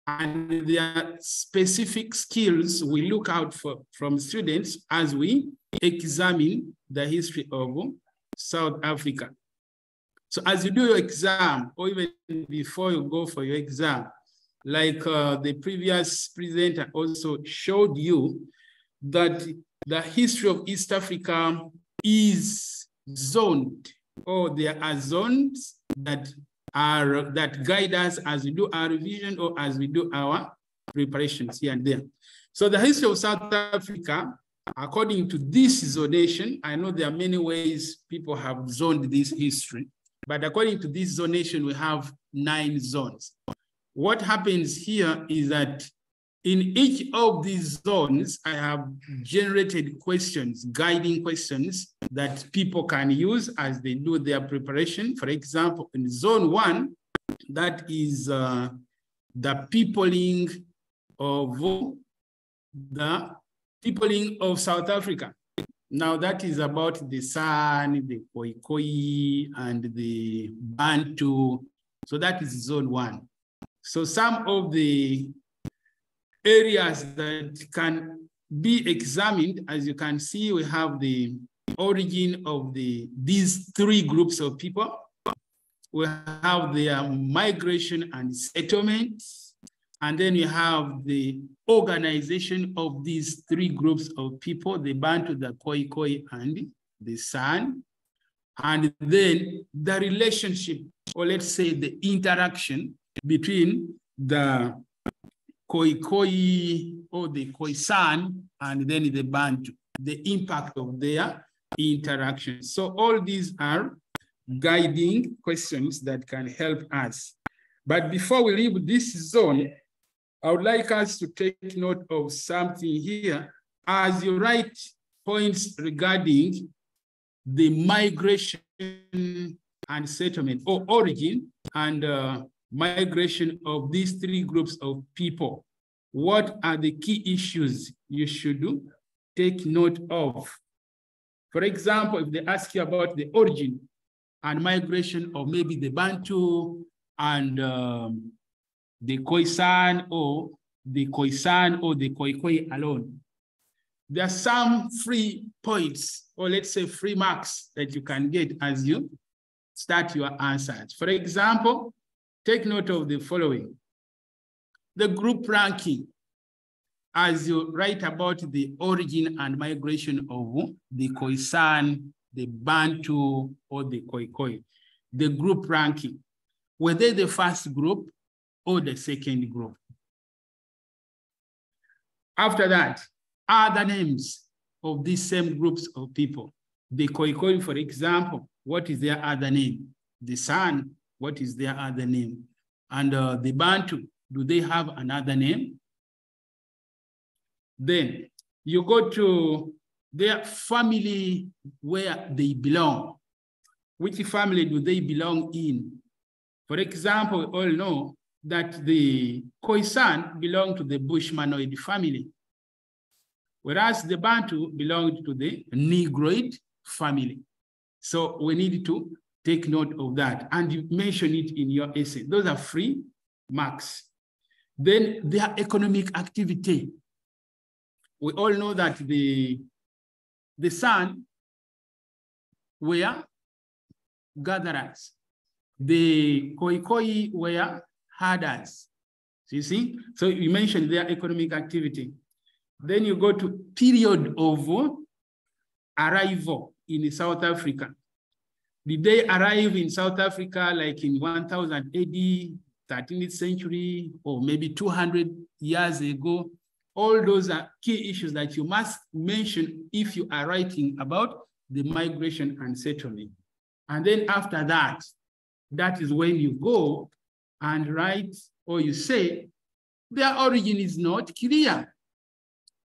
S6: and there are specific skills we look out for from students as we examine the history of South Africa. So as you do your exam, or even before you go for your exam, like the previous presenter also showed you, that the history of East Africa is zoned, or there are zones that guide us as we do our revision or as we do our preparations here and there. So the history of South Africa, according to this zonation, I know there are many ways people have zoned this history, but according to this zonation, we have 9 zones. What happens here is that in each of these zones, I have generated questions, guiding questions that people can use as they do their preparation. For example, in zone 1, that is the peopling of South Africa. Now that is about the San, the Khoikhoi, and the Bantu. So that is zone 1. So some of the areas that can be examined, as you can see, we have the origin of these 3 groups of people. We have their migration and settlement, And then you have the organization of these three groups of people, the Bantu, the Khoikhoi, and the San. And then the relationship, or let's say the interaction between the Khoikhoi or the Khoisan and then the Bantu, the impact of their interaction. So all these are guiding questions that can help us. But before we leave this zone, I would like us to take note of something here. As you write points regarding the migration and settlement, or origin and migration of these three groups of people, what are the key issues you should take note of? For example, if they ask you about the origin and migration of maybe the Bantu and the Khoisan or the Khoisan or the Khoikhoi alone, there are some free points, or let's say free marks, that you can get as you start your answers. For example, take note of the following. The group ranking, as you write about the origin and migration of the Khoisan, the Bantu, or the Khoikhoi. The group ranking, were they the first group or the second group? After that, other names of these same groups of people. The Khoikhoi, for example, what is their other name? The San, what is their other name? And the Bantu, do they have another name? Then you go to their family where they belong. Which family do they belong in? For example, we all know that the Khoisan belong to the Bushmanoid family, whereas the Bantu belonged to the Negroid family. So we need to take note of that, and you mention it in your essay. Those are free marks. Then their economic activity. We all know that the San were gatherers. The Khoikhoi were herders. So you see? So you mentioned their economic activity. Then you go to period of arrival in South Africa. Did they arrive in South Africa like in 1000 AD, 13th century, or maybe 200 years ago? All those are key issues that you must mention if you are writing about the migration and settlement. And then after that, that is when you go and write, or you say, their origin is not clear.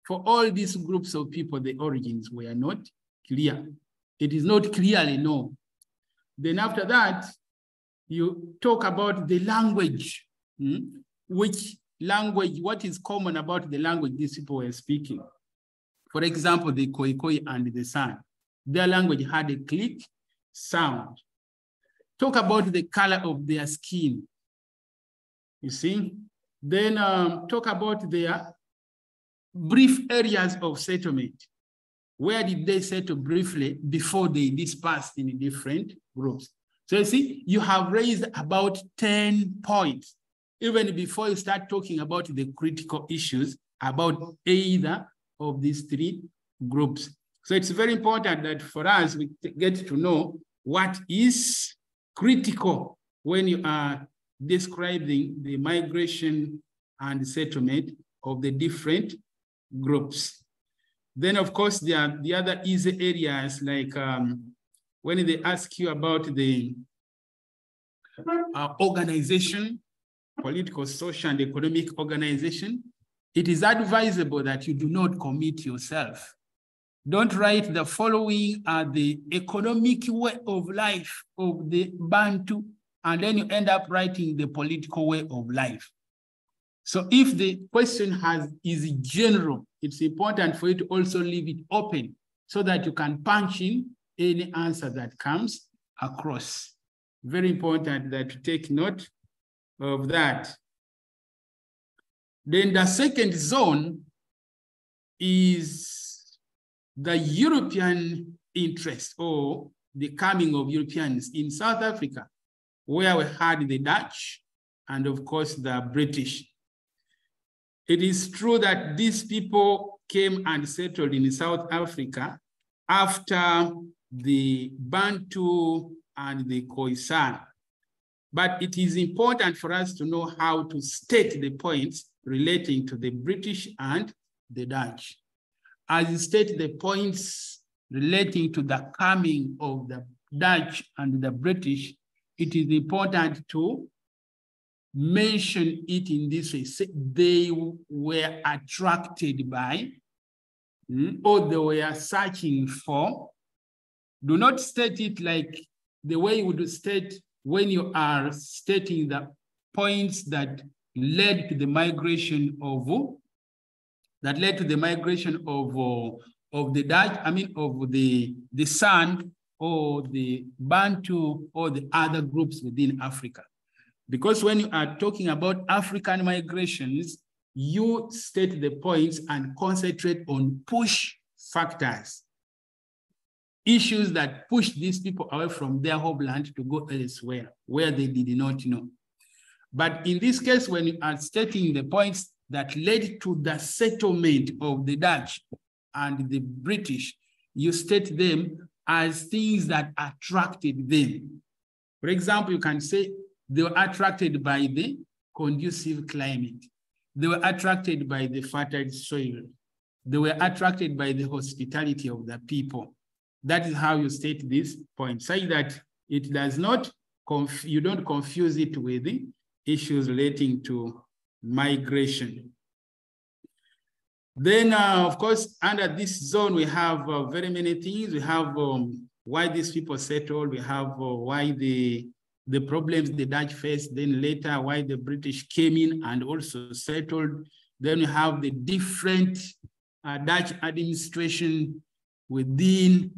S6: For all these groups of people, the origins were not clear. It is not clearly known. Then after that, you talk about the language, which language, what is common about the language these people were speaking. For example, the Khoikhoi and the San, their language had a click sound. Talk about the color of their skin, you see. Then talk about their brief areas of settlement. Where did they settle briefly before they dispersed in different groups? So you see, you have raised about 10 points, even before you start talking about the critical issues about either of these three groups. So it's very important that for us, we get to know what is critical when you are describing the migration and settlement of the different groups. Then, of course, there are the other easy areas, like when they ask you about the organization, political, social, and economic organization, it is advisable that you do not commit yourself. Don't write the following are the economic way of life of the Bantu, and then you end up writing the political way of life. So if the question is general, it's important for you to also leave it open so that you can punch in any answer that comes across. Very important that you take note of that. Then the second zone is the European interest, or the coming of Europeans in South Africa, where we had the Dutch and of course the British. It is true that these people came and settled in South Africa after the Bantu and the Khoisan. But it is important for us to know how to state the points relating to the British and the Dutch. As you state the points relating to the coming of the Dutch and the British, it is important to mention it in this way. They were attracted by, or they were searching for. Do not state it like the way you would state when you are stating the points that led to the migration of the Dutch, of the San or the Bantu or the other groups within Africa. Because when you are talking about African migrations, you state the points and concentrate on push factors, issues that push these people away from their homeland to go elsewhere, where they did not know. But in this case, when you are stating the points that led to the settlement of the Dutch and the British, you state them as things that attracted them. For example, you can say they were attracted by the conducive climate. They were attracted by the fertile soil. They were attracted by the hospitality of the people. That is how you state this point, such that it does not, you don't confuse it with the issues relating to migration. Then, of course, under this zone, we have very many things. We have why these people settled. We have why the problems the Dutch faced. Then later, why the British came in and also settled. Then we have the different Dutch administration within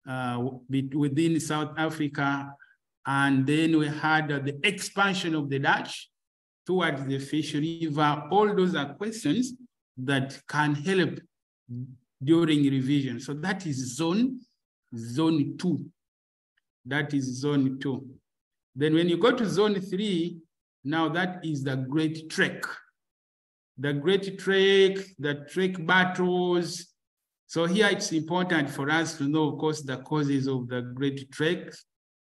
S6: South Africa. And then we had the expansion of the Dutch towards the Fish River. All those are questions that can help during revision. So that is zone 2. That is zone 2. Then when you go to zone 3, now that is the Great Trek. The Great Trek, the Trek battles. So here it's important for us to know, of course, the causes of the Great Trek.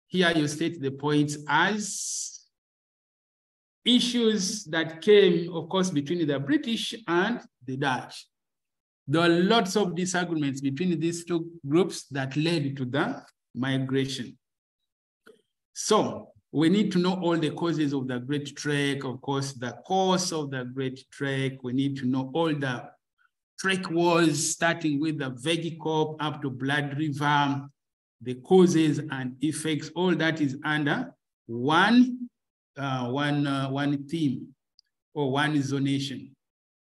S6: Here you state the points as issues that came, of course, between the British and the Dutch. There are lots of disagreements between these two groups that led to the migration. So we need to know all the causes of the Great Trek, of course, the cause of the Great Trek. We need to know all the trek wars, starting with the Vegicorp up to Blood River, the causes and effects. All that is under one theme or one zonation.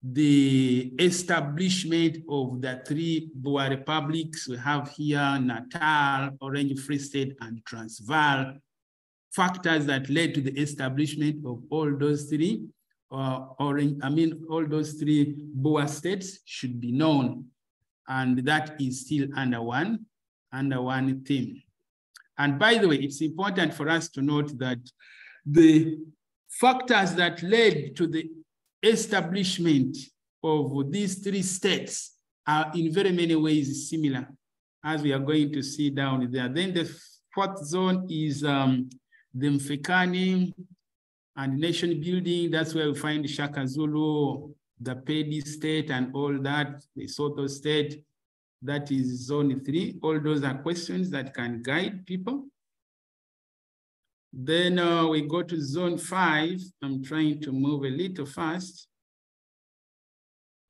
S6: The establishment of the 3 Boer republics we have here: Natal, Orange Free State, and Transvaal. Factors that led to the establishment of all those 3 all those 3 Boer states should be known, and that is still under one theme. And by the way, it's important for us to note that the factors that led to the establishment of these 3 states are in very many ways similar, as we are going to see down there. Then the 4th zone is the Mfecane and nation building. That's where we find Shaka Zulu, the Pedi state, and all that, the Soto state. That is zone 3. All those are questions that can guide people. Then we go to zone 5. I'm trying to move a little fast.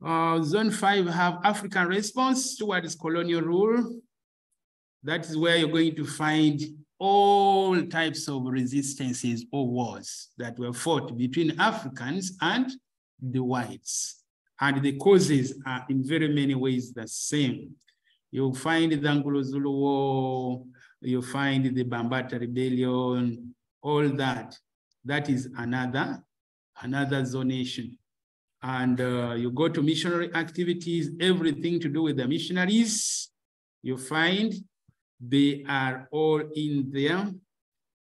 S6: Zone 5 have African response towards colonial rule. That is where you're going to find all types of resistances or wars that were fought between Africans and the whites. And the causes are in very many ways the same. You'll find the Anglo-Zulu War, you'll find the Bambata Rebellion, all that. That is another zonation. And you go to missionary activities, everything to do with the missionaries, you find they are all in there.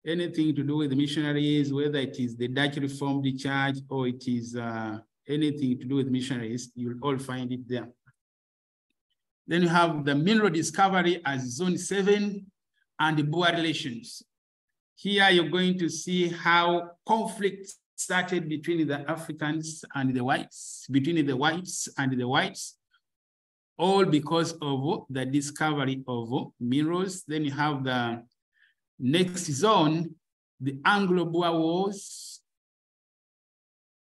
S6: Anything to do with the missionaries, whether it is the Dutch Reformed Church or it is anything to do with missionaries, you'll all find it there. Then you have the mineral discovery as Zone 7 and the Boer relations. Here you're going to see how conflict started between the Africans and the whites, all because of the discovery of minerals. Then you have the next zone, the Anglo-Boer Wars.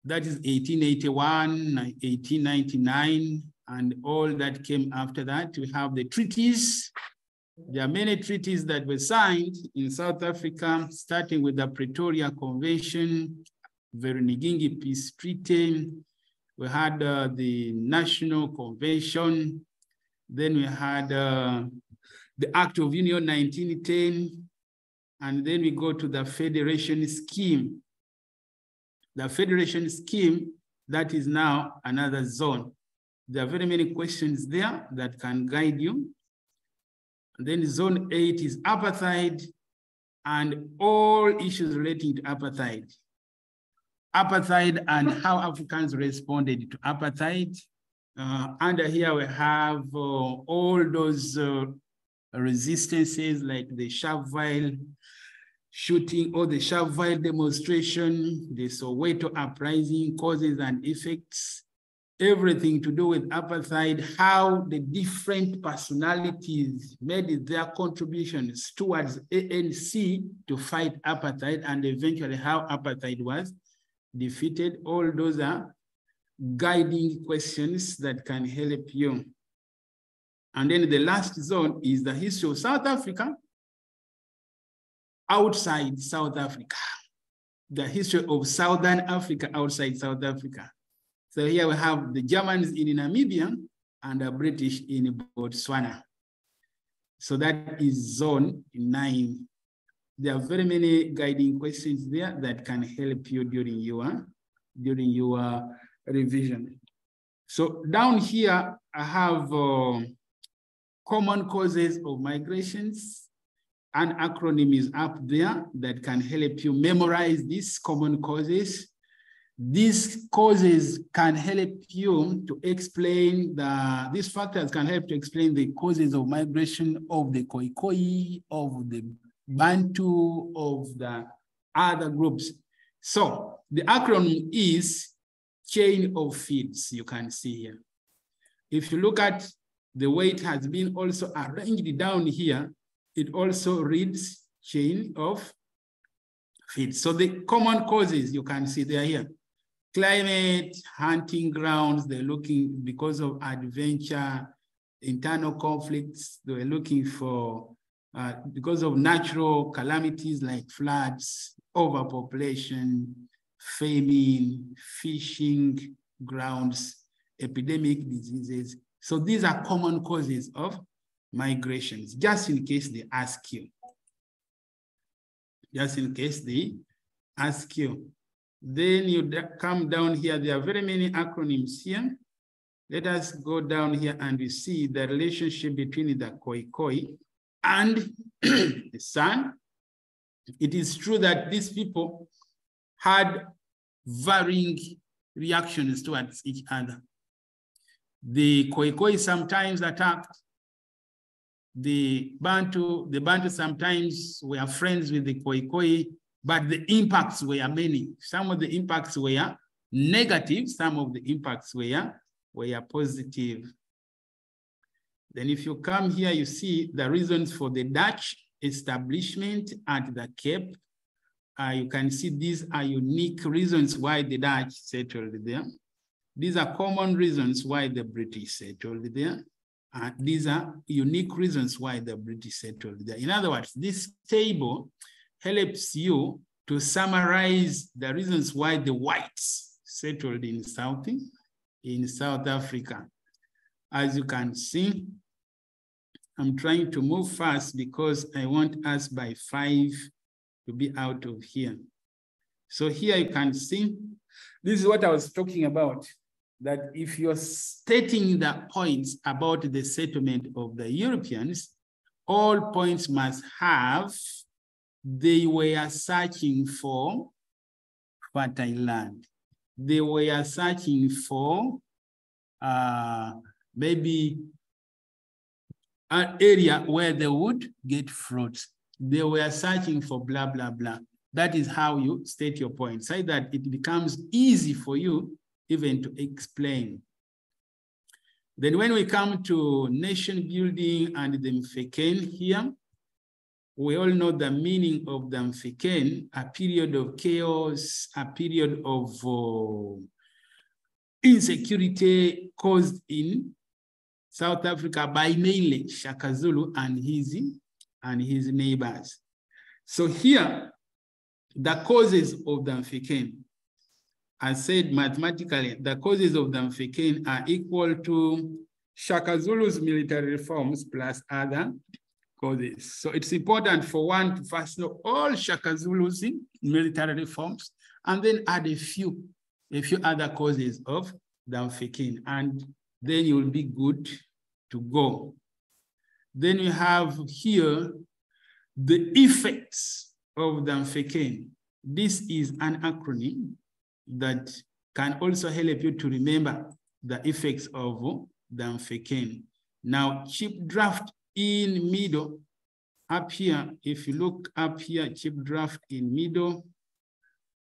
S6: That is 1881, 1899, and all that came after that. We have the treaties. There are many treaties that were signed in South Africa, starting with the Pretoria Convention, Vereeniging Peace Treaty. We had the National Convention. Then we had the Act of Union 1910. And then we go to the Federation Scheme. The Federation Scheme, that is now another zone. There are very many questions there that can guide you. And then Zone 8 is apartheid and all issues relating to apartheid. Apartheid and how Africans responded to apartheid. Under here we have all those resistances like the Sharpeville shooting or the Sharpeville demonstration, the Soweto uprising, causes and effects, everything to do with apartheid, how the different personalities made their contributions towards ANC to fight apartheid, and eventually how apartheid was defeated. All those are guiding questions that can help you. And then the last zone is the history of South Africa outside South Africa, the history of Southern Africa outside South Africa. So here we have the Germans in Namibia and the British in Botswana. So that is Zone 9. There are very many guiding questions there that can help you during your revision. So down here, I have common causes of migrations. An acronym is up there that can help you memorize these common causes. These causes can help you to explain these factors can help to explain the causes of migration of the Khoikhoi, of the Bantu, of the other groups. So the acronym is chain of feeds, you can see here. If you look at the way it has been also arranged down here, it also reads chain of feeds. So the common causes, you can see they are here. Climate, hunting grounds, they're looking because of adventure, internal conflicts, they were looking for, because of natural calamities like floods, overpopulation, famine, fishing grounds, epidemic diseases. So these are common causes of migrations, just in case they ask you. Just in case they ask you. Then you come down here, there are very many acronyms here. Let us go down here and we see the relationship between the Khoikhoi and the San. It is true that these people had varying reactions towards each other. The Khoikhoi sometimes attacked the Bantu. The Bantu sometimes were friends with the Khoikhoi, but the impacts were many. Some of the impacts were negative, some of the impacts were positive. Then if you come here, you see the reasons for the Dutch establishment at the Cape. You can see these are unique reasons why the Dutch settled there. These are common reasons why the British settled there. These are unique reasons why the British settled there. In other words, this table helps you to summarize the reasons why the whites settled in South Africa. As you can see, I'm trying to move fast because I want us by 5 to be out of here. So here you can see, this is what I was talking about, that if you're stating the points about the settlement of the Europeans, all points must have, they were searching for fertile land. they were searching for maybe an area where they would get fruits. They were searching for blah, blah, blah. That is how you state your point, so that it becomes easy for you even to explain. Then when we come to nation building and the Mfecane here, we all know the meaning of the Mfecane, a period of chaos, a period of insecurity caused in South Africa by mainly Shaka Zulu and his neighbors. So here, the causes of the Mfecane, I said mathematically, the causes of the Mfecane are equal to Shaka Zulu's military reforms plus other causes. So it's important for one to first know all Shaka Zulu's military reforms and then add a few other causes of the Mfecane, and then you will be good to go. Then we have here the effects of the Mfecane. This is an acronym that can also help you to remember the effects of the Mfecane. Now, cheap draft in middle, up here, if you look up here, cheap draft in middle,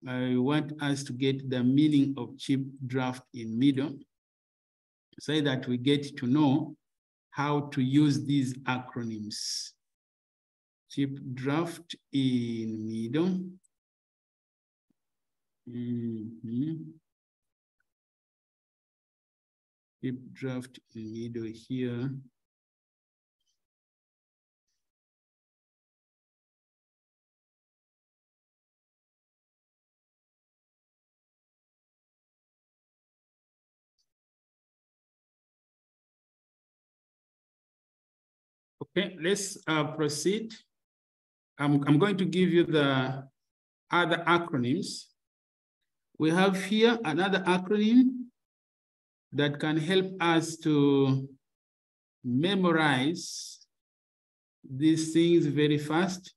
S6: I want us to get the meaning of cheap draft in middle so that we get to know how to use these acronyms. Cheap draft in middle. Cheap draft in middle here. Okay, let's proceed. I'm going to give you the other acronyms. We have here another acronym that can help us to memorize these things very fast.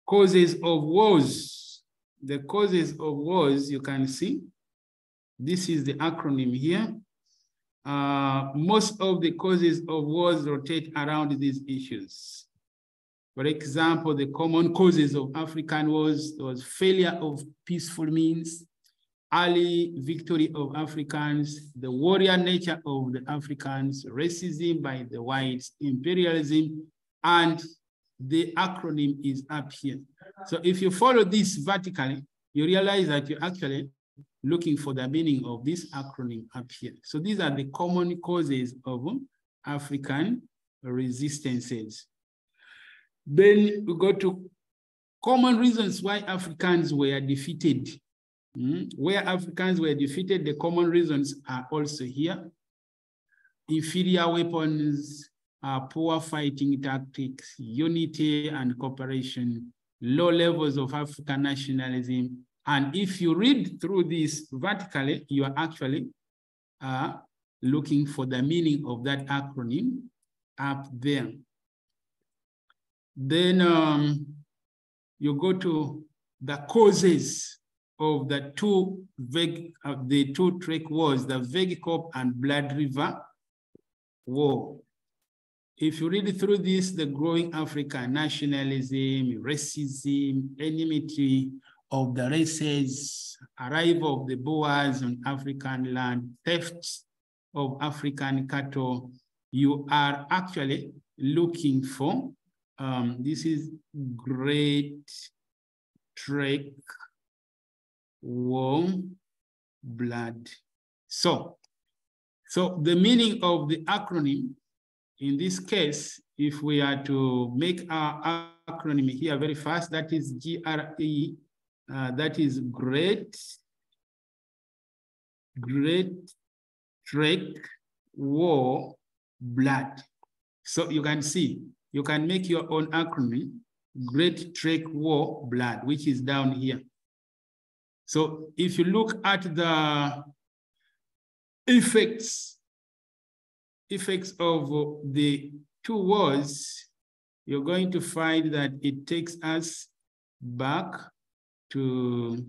S6: Causes of wars. The causes of wars, you can see. This is the acronym here. Most of the causes of wars rotate around these issues. For example, the common causes of African wars was failure of peaceful means, early victory of Africans, the warrior nature of the Africans, racism by the whites, imperialism, and the acronym is up here. So if you follow this vertically, you realize that you're actually looking for the meaning of this acronym up here. So these are the common causes of African resistances. Then we go to common reasons why Africans were defeated. Where Africans were defeated, the common reasons are also here. Inferior weapons, poor fighting tactics, unity and cooperation, low levels of African nationalism. And if you read through this vertically, you are actually looking for the meaning of that acronym up there. Then you go to the causes of the two trek wars, the Vegicop and Blood River War. If you read through this, the growing African nationalism, racism, enmity of the races, arrival of the Boers on African land, thefts of African cattle, you are actually looking for, this is Great Trek War Blood. So the meaning of the acronym, in this case, if we are to make our acronym here very fast, that is GRE, that is Great Trek War Blood. So you can see, you can make your own acronym, Great Trek War Blood, which is down here. So if you look at the effects of the two wars, you're going to find that it takes us back to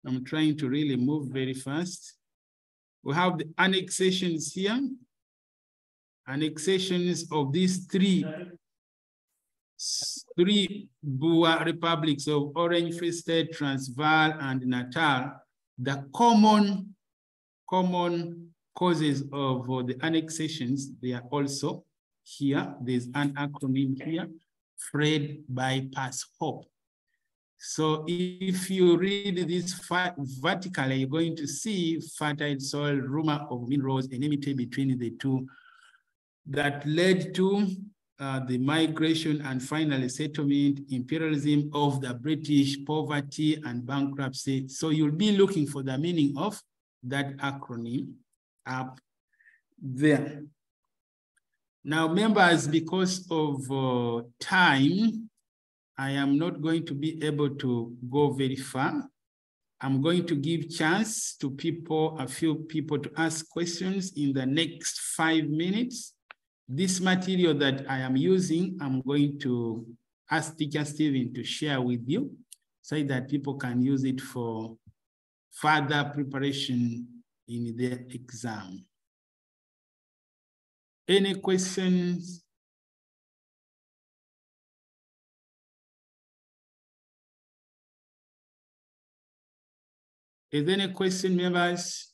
S6: I'm trying to really move very fast. We have the annexations here. Annexations of these three Boer republics of Orange Free State, Transvaal, and Natal. The common causes of the annexations, they are also here. There's an acronym here, Fred Bypass Hope. So if you read this vertically, you're going to see fertile soil, rumor of minerals, enmity between the two that led to the migration and finally settlement, imperialism of the British, poverty and bankruptcy. So you'll be looking for the meaning of that acronym up there. Now, members, because of time, I am not going to be able to go very far. I'm going to give chance to a few people to ask questions in the next 5 minutes. This material that I am using, I'm going to ask Teacher Stephen to share with you so that people can use it for further preparation in their exam. Any questions? Is there any question, members?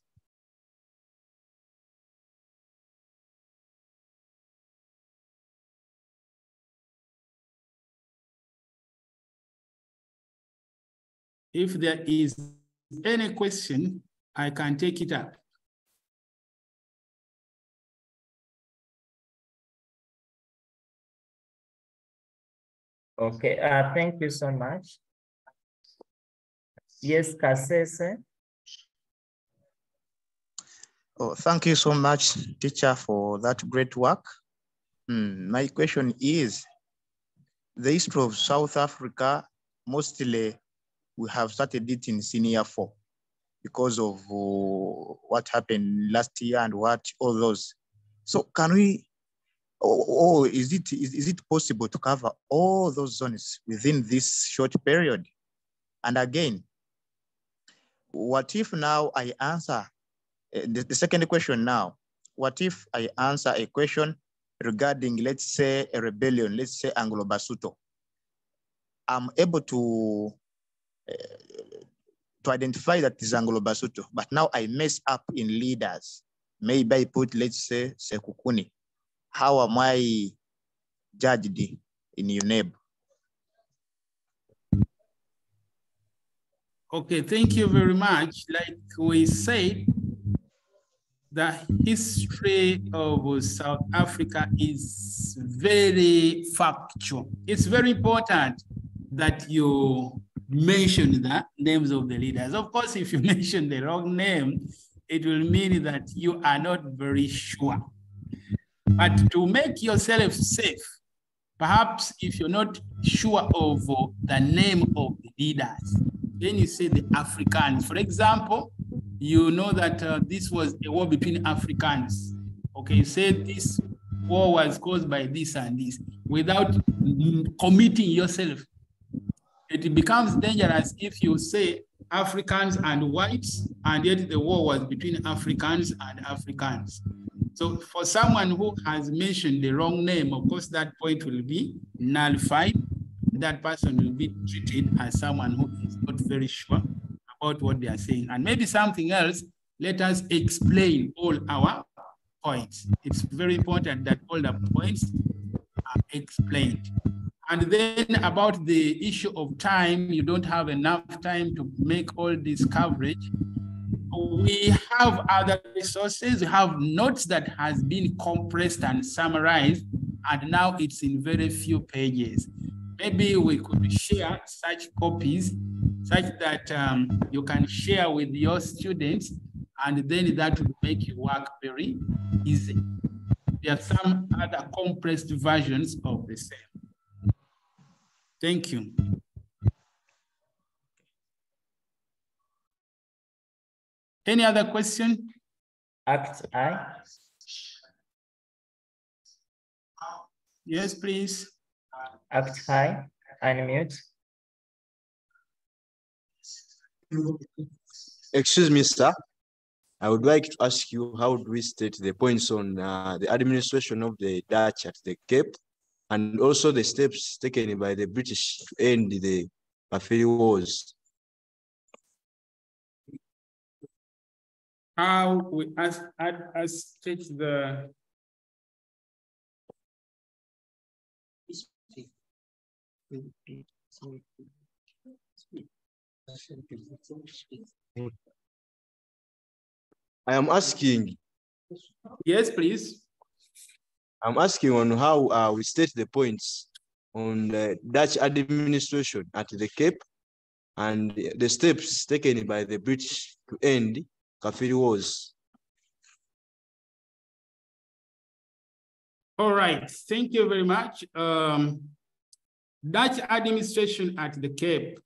S6: If there is any question, I can take it up.
S2: Okay, thank you so much. Yes, Kasese.
S3: Oh, thank you so much, teacher, for that great work. My question is, the history of South Africa, mostly we have started it in senior 4 because of what happened last year and all those. So can we, is it possible to cover all those zones within this short period? And again, what if now I answer the second question now? What if I answer a question regarding, let's say, a rebellion, let's say Anglo-Basotho? I'm able to identify that is Anglo-Basotho, but now I mess up in leaders. Maybe I put, let's say, Sekukuni. How am I judged in UNEB?
S6: Okay, thank you very much. Like we said, the history of South Africa is very factual. It's very important that you mention the names of the leaders. Of course, if you mention the wrong name, it will mean that you are not very sure. But to make yourself safe, perhaps if you're not sure of the name of the leaders, then you say the Africans. For example, you know that this was a war between Africans. Okay, you say this war was caused by this and this without committing yourself. It becomes dangerous if you say Africans and whites, and yet the war was between Africans and Africans. So for someone who has mentioned the wrong name, of course, that point will be nullified. That person will be treated as someone who is not very sure about what they are saying. And maybe something else, let us explain all our points. It's very important that all the points are explained. And then about the issue of time, you don't have enough time to make all this coverage. We have other resources. We have notes that has been compressed and summarized, and now it's in very few pages. Maybe we could share such copies such that you can share with your students, and then that will make your work very easy. There are some other compressed versions of the same. Thank you. Any other question?
S2: Act I.
S6: Yes, please.
S2: Act I. Unmute.
S7: Excuse me, sir. I would like to ask you, how do we state the points on the administration of the Dutch at the Cape, and also the steps taken by the British to end the Kafiri Wars?
S6: How we state the
S7: I am asking.
S6: Yes, please.
S7: I'm asking on how we state the points on the Dutch administration at the Cape and the steps taken by the British to end Kafiri Wars.
S6: All right, thank you very much. Dutch administration at the Cape.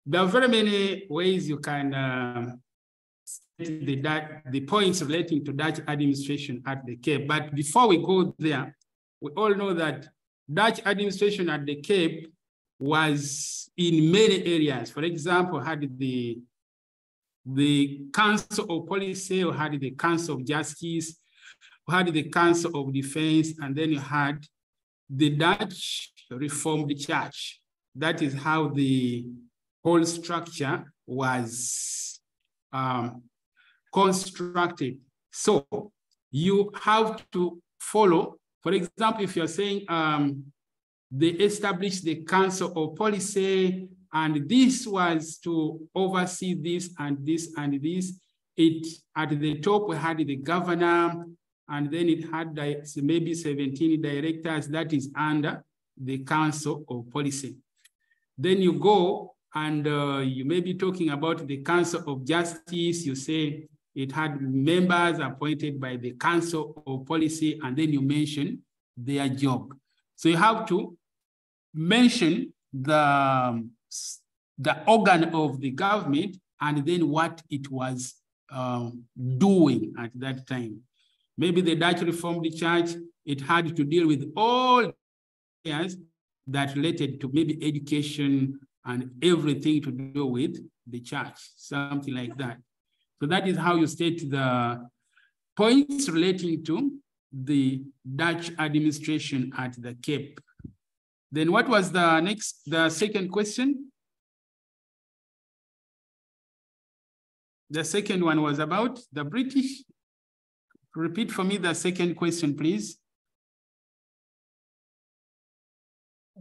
S6: There are very many ways you can state the points relating to Dutch administration at the Cape. But before we go there, we all know that Dutch administration at the Cape was in many areas. For example, had the Council of Policy, or had the Council of Justice, or had the Council of Defense, and then you had the Dutch Reformed Church. That is how the whole structure was constructed. So you have to follow, for example, if you're saying they established the Council of Policy, and this was to oversee this and this and this. It at the top we had the governor, and then it had maybe 17 directors. That is under the Council of Policy. Then you go and you may be talking about the Council of Justice. You say it had members appointed by the Council of Policy, and then you mention their job. So you have to mention the organ of the government and then what it was doing at that time. Maybe the Dutch Reformed Church, it had to deal with all areas that related to maybe education and everything to do with the church, something like that. So that is how you state the points relating to the Dutch administration at the Cape. Then what was the second question? The second one was about the British. Repeat for me the second question, please.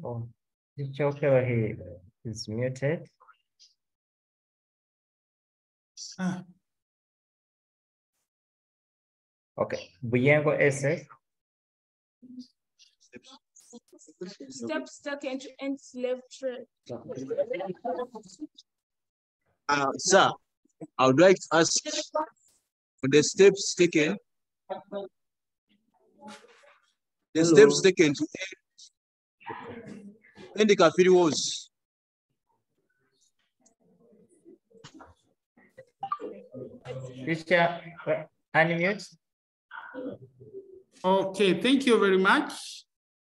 S2: Oh, Okello, he is muted. Okay, Buyengo SS.
S8: Steps taken to end slave trade.
S7: Sir, I would like to ask for the steps taken. The steps taken to end the Kafiri Wars.
S2: Teacher, unmute.
S6: Okay, thank you very much.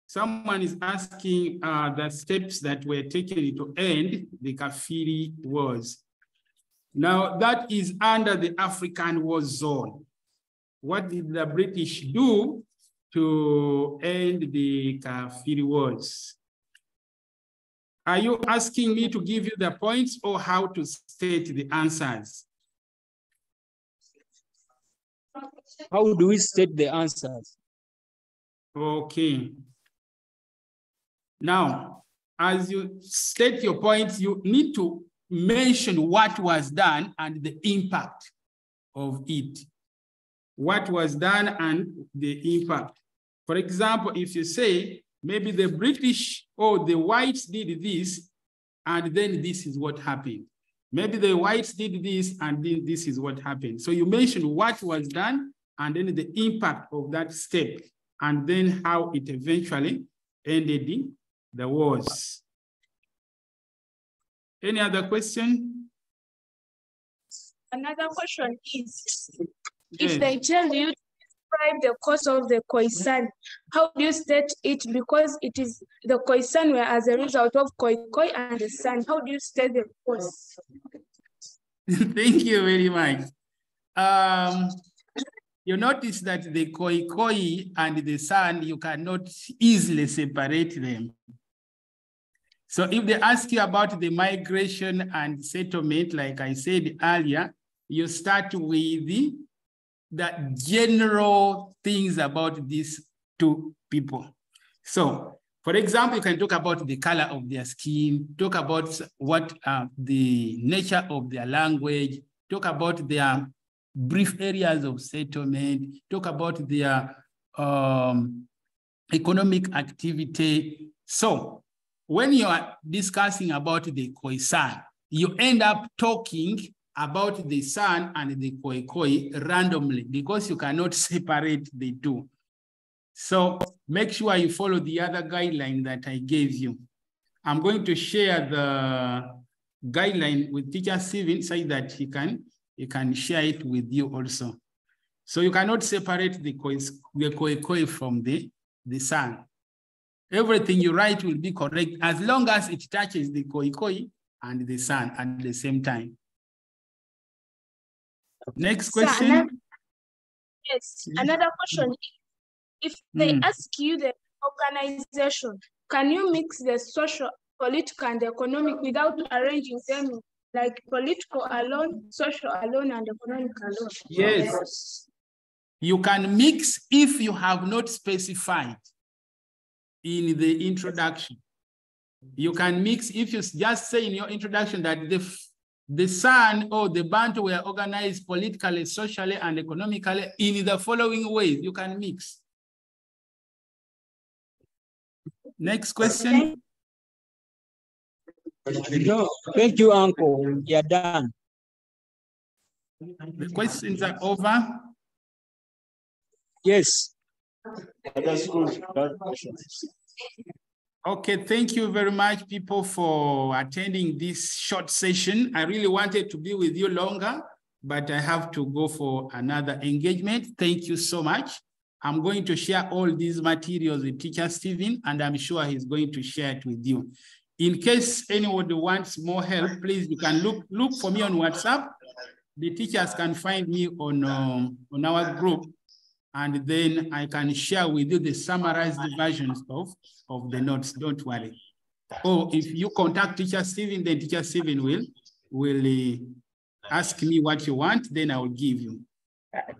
S6: Someone is asking the steps that were taken to end the Kafiri Wars. Now, that is under the African War Zone. What did the British do to end the Kafiri Wars? Are you asking me to give you the points or how to state the answers?
S9: How do we state the answers?
S6: Okay. Now, as you state your points, you need to mention what was done and the impact of it. What was done and the impact. For example, if you say, maybe the British or the whites did this, and then this is what happened. Maybe the whites did this, and then this is what happened. So you mention what was done, and then the impact of that step, and then how it eventually ended the wars. Any other question?
S8: Another question is,
S6: Yes.
S8: if they tell you describe the cause of the Khoisan. How do you state it? Because it is the Khoisan were as a result of Khoikhoi and the San. How do you state the cause?
S6: Thank you very much. You notice that the Khoikhoi and the San, you cannot easily separate them. So if they ask you about the migration and settlement, like I said earlier, you start with the general things about these two people. So, for example, you can talk about the color of their skin, talk about what the nature of their language, talk about their brief areas of settlement, talk about their economic activity. So, when you are discussing about the Khoisan, you end up talking about the San and the Khoikhoi randomly because you cannot separate the two. So make sure you follow the other guideline that I gave you. I'm going to share the guideline with Teacher Steven so that he can share it with you also. So you cannot separate the Khoikhoi from the San. Everything you write will be correct as long as it touches the Khoikhoi and the San at the same time. Next question.
S8: Yes, another question. If they ask you the organization, can you mix the social, political, and economic without arranging them like political alone, social alone, and economic alone?
S6: Yes. You can mix if you have not specified in the introduction. You can mix if you just say in your introduction that the San or the Bantu were organized politically, socially, and economically in the following ways. You can mix. Next question.
S9: No, thank you, Uncle. You're done.
S6: The questions are over.
S9: Yes.
S6: Okay, thank you very much, people, for attending this short session. I really wanted to be with you longer, but I have to go for another engagement. Thank you so much. I'm going to share all these materials with Teacher Steven, and I'm sure he's going to share it with you. In case anyone wants more help, please, you can look for me on WhatsApp. The teachers can find me on our group, and then I can share with you the summarized versions of the notes, don't worry. Or if you contact Teacher Steven, then Teacher Steven will ask me what you want, then I will give you.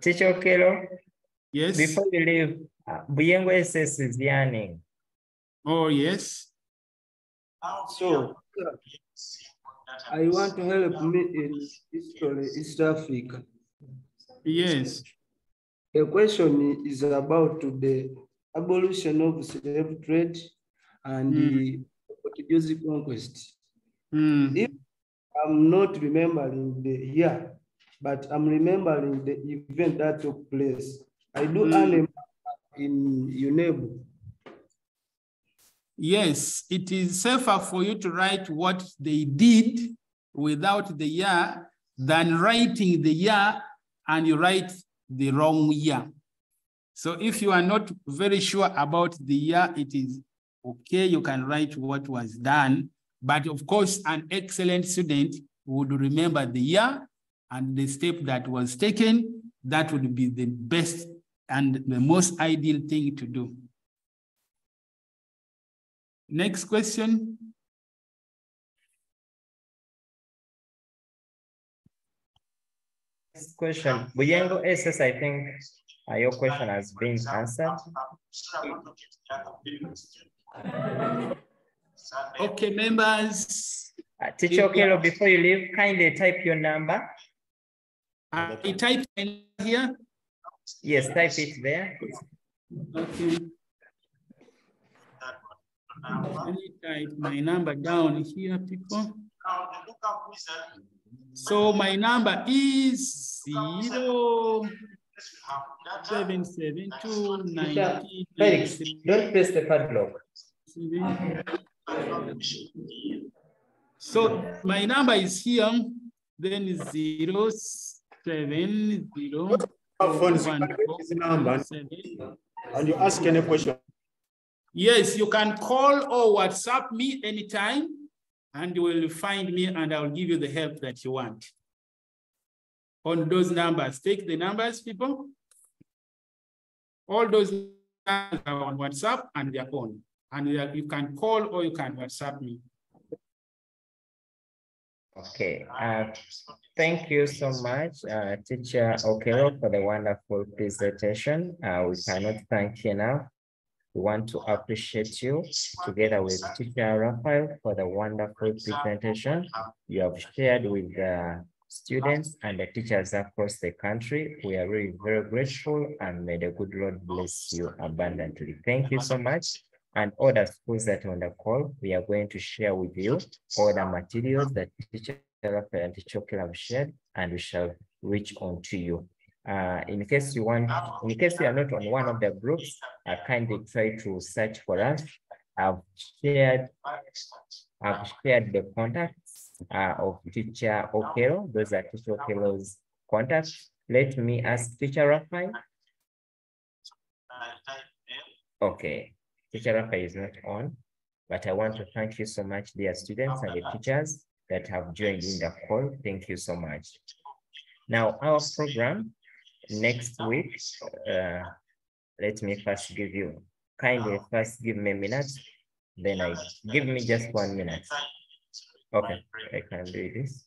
S2: Teacher Okello?
S6: Yes?
S2: Before you leave, Buyengo SS is yearning.
S6: Oh, yes.
S10: So, I want to help me in history, East Africa.
S6: Yes.
S10: The question is about the abolition of slave trade and the Portuguese conquest. If I'm not remembering the year, but I'm remembering the event that took place. I do animal in UNEB.
S6: Yes, it is safer for you to write what they did without the year than writing the year and you write the wrong year. So if you are not very sure about the year, it is okay, you can write what was done. But of course, an excellent student would remember the year and the step that was taken. That would be the best and the most ideal thing to do. Next question.
S2: Next question. Buyengo SS, I think your question has been answered.
S6: Okay, members.
S2: Teacher Okello, before you leave, kindly type your number.
S6: I typed in here.
S2: Yes, type it there.
S6: Okay. Let me type my number down here, people. So my number is 0772
S2: Felix, don't press the padlock.
S6: So my number is here, then 070
S11: Phones, you can get his number and you ask any question.
S6: Yes, you can call or WhatsApp me anytime and you will find me and I'll give you the help that you want. On those numbers, take the numbers, people. All those numbers are on WhatsApp and they're on. And you can call or you can WhatsApp me.
S2: Okay, thank you so much, Teacher Okello, for the wonderful presentation. We cannot thank you enough. We want to appreciate you together with Teacher Raphael for the wonderful presentation you have shared with the students and the teachers across the country. We are really very grateful and may the good Lord bless you abundantly. Thank you so much. And all the schools that are on the call, we are going to share with you all the materials that Teacher Raphael and Teacher Okello have shared, and we shall reach on to you. In case you are not on one of the groups, kindly try to search for us. I've shared the contacts of Teacher Okello. Those are Teacher Okello's contacts. Let me ask Teacher Raphael. Okay, Teacher Raphael is not on, but I want to thank you so much, dear students and the teachers that have joined in the call. Thank you so much. Now, our program next week, let me first give you, kindly first give me a minute, then give me just 1 minute. Okay, I can do this.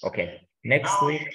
S2: Okay, next week,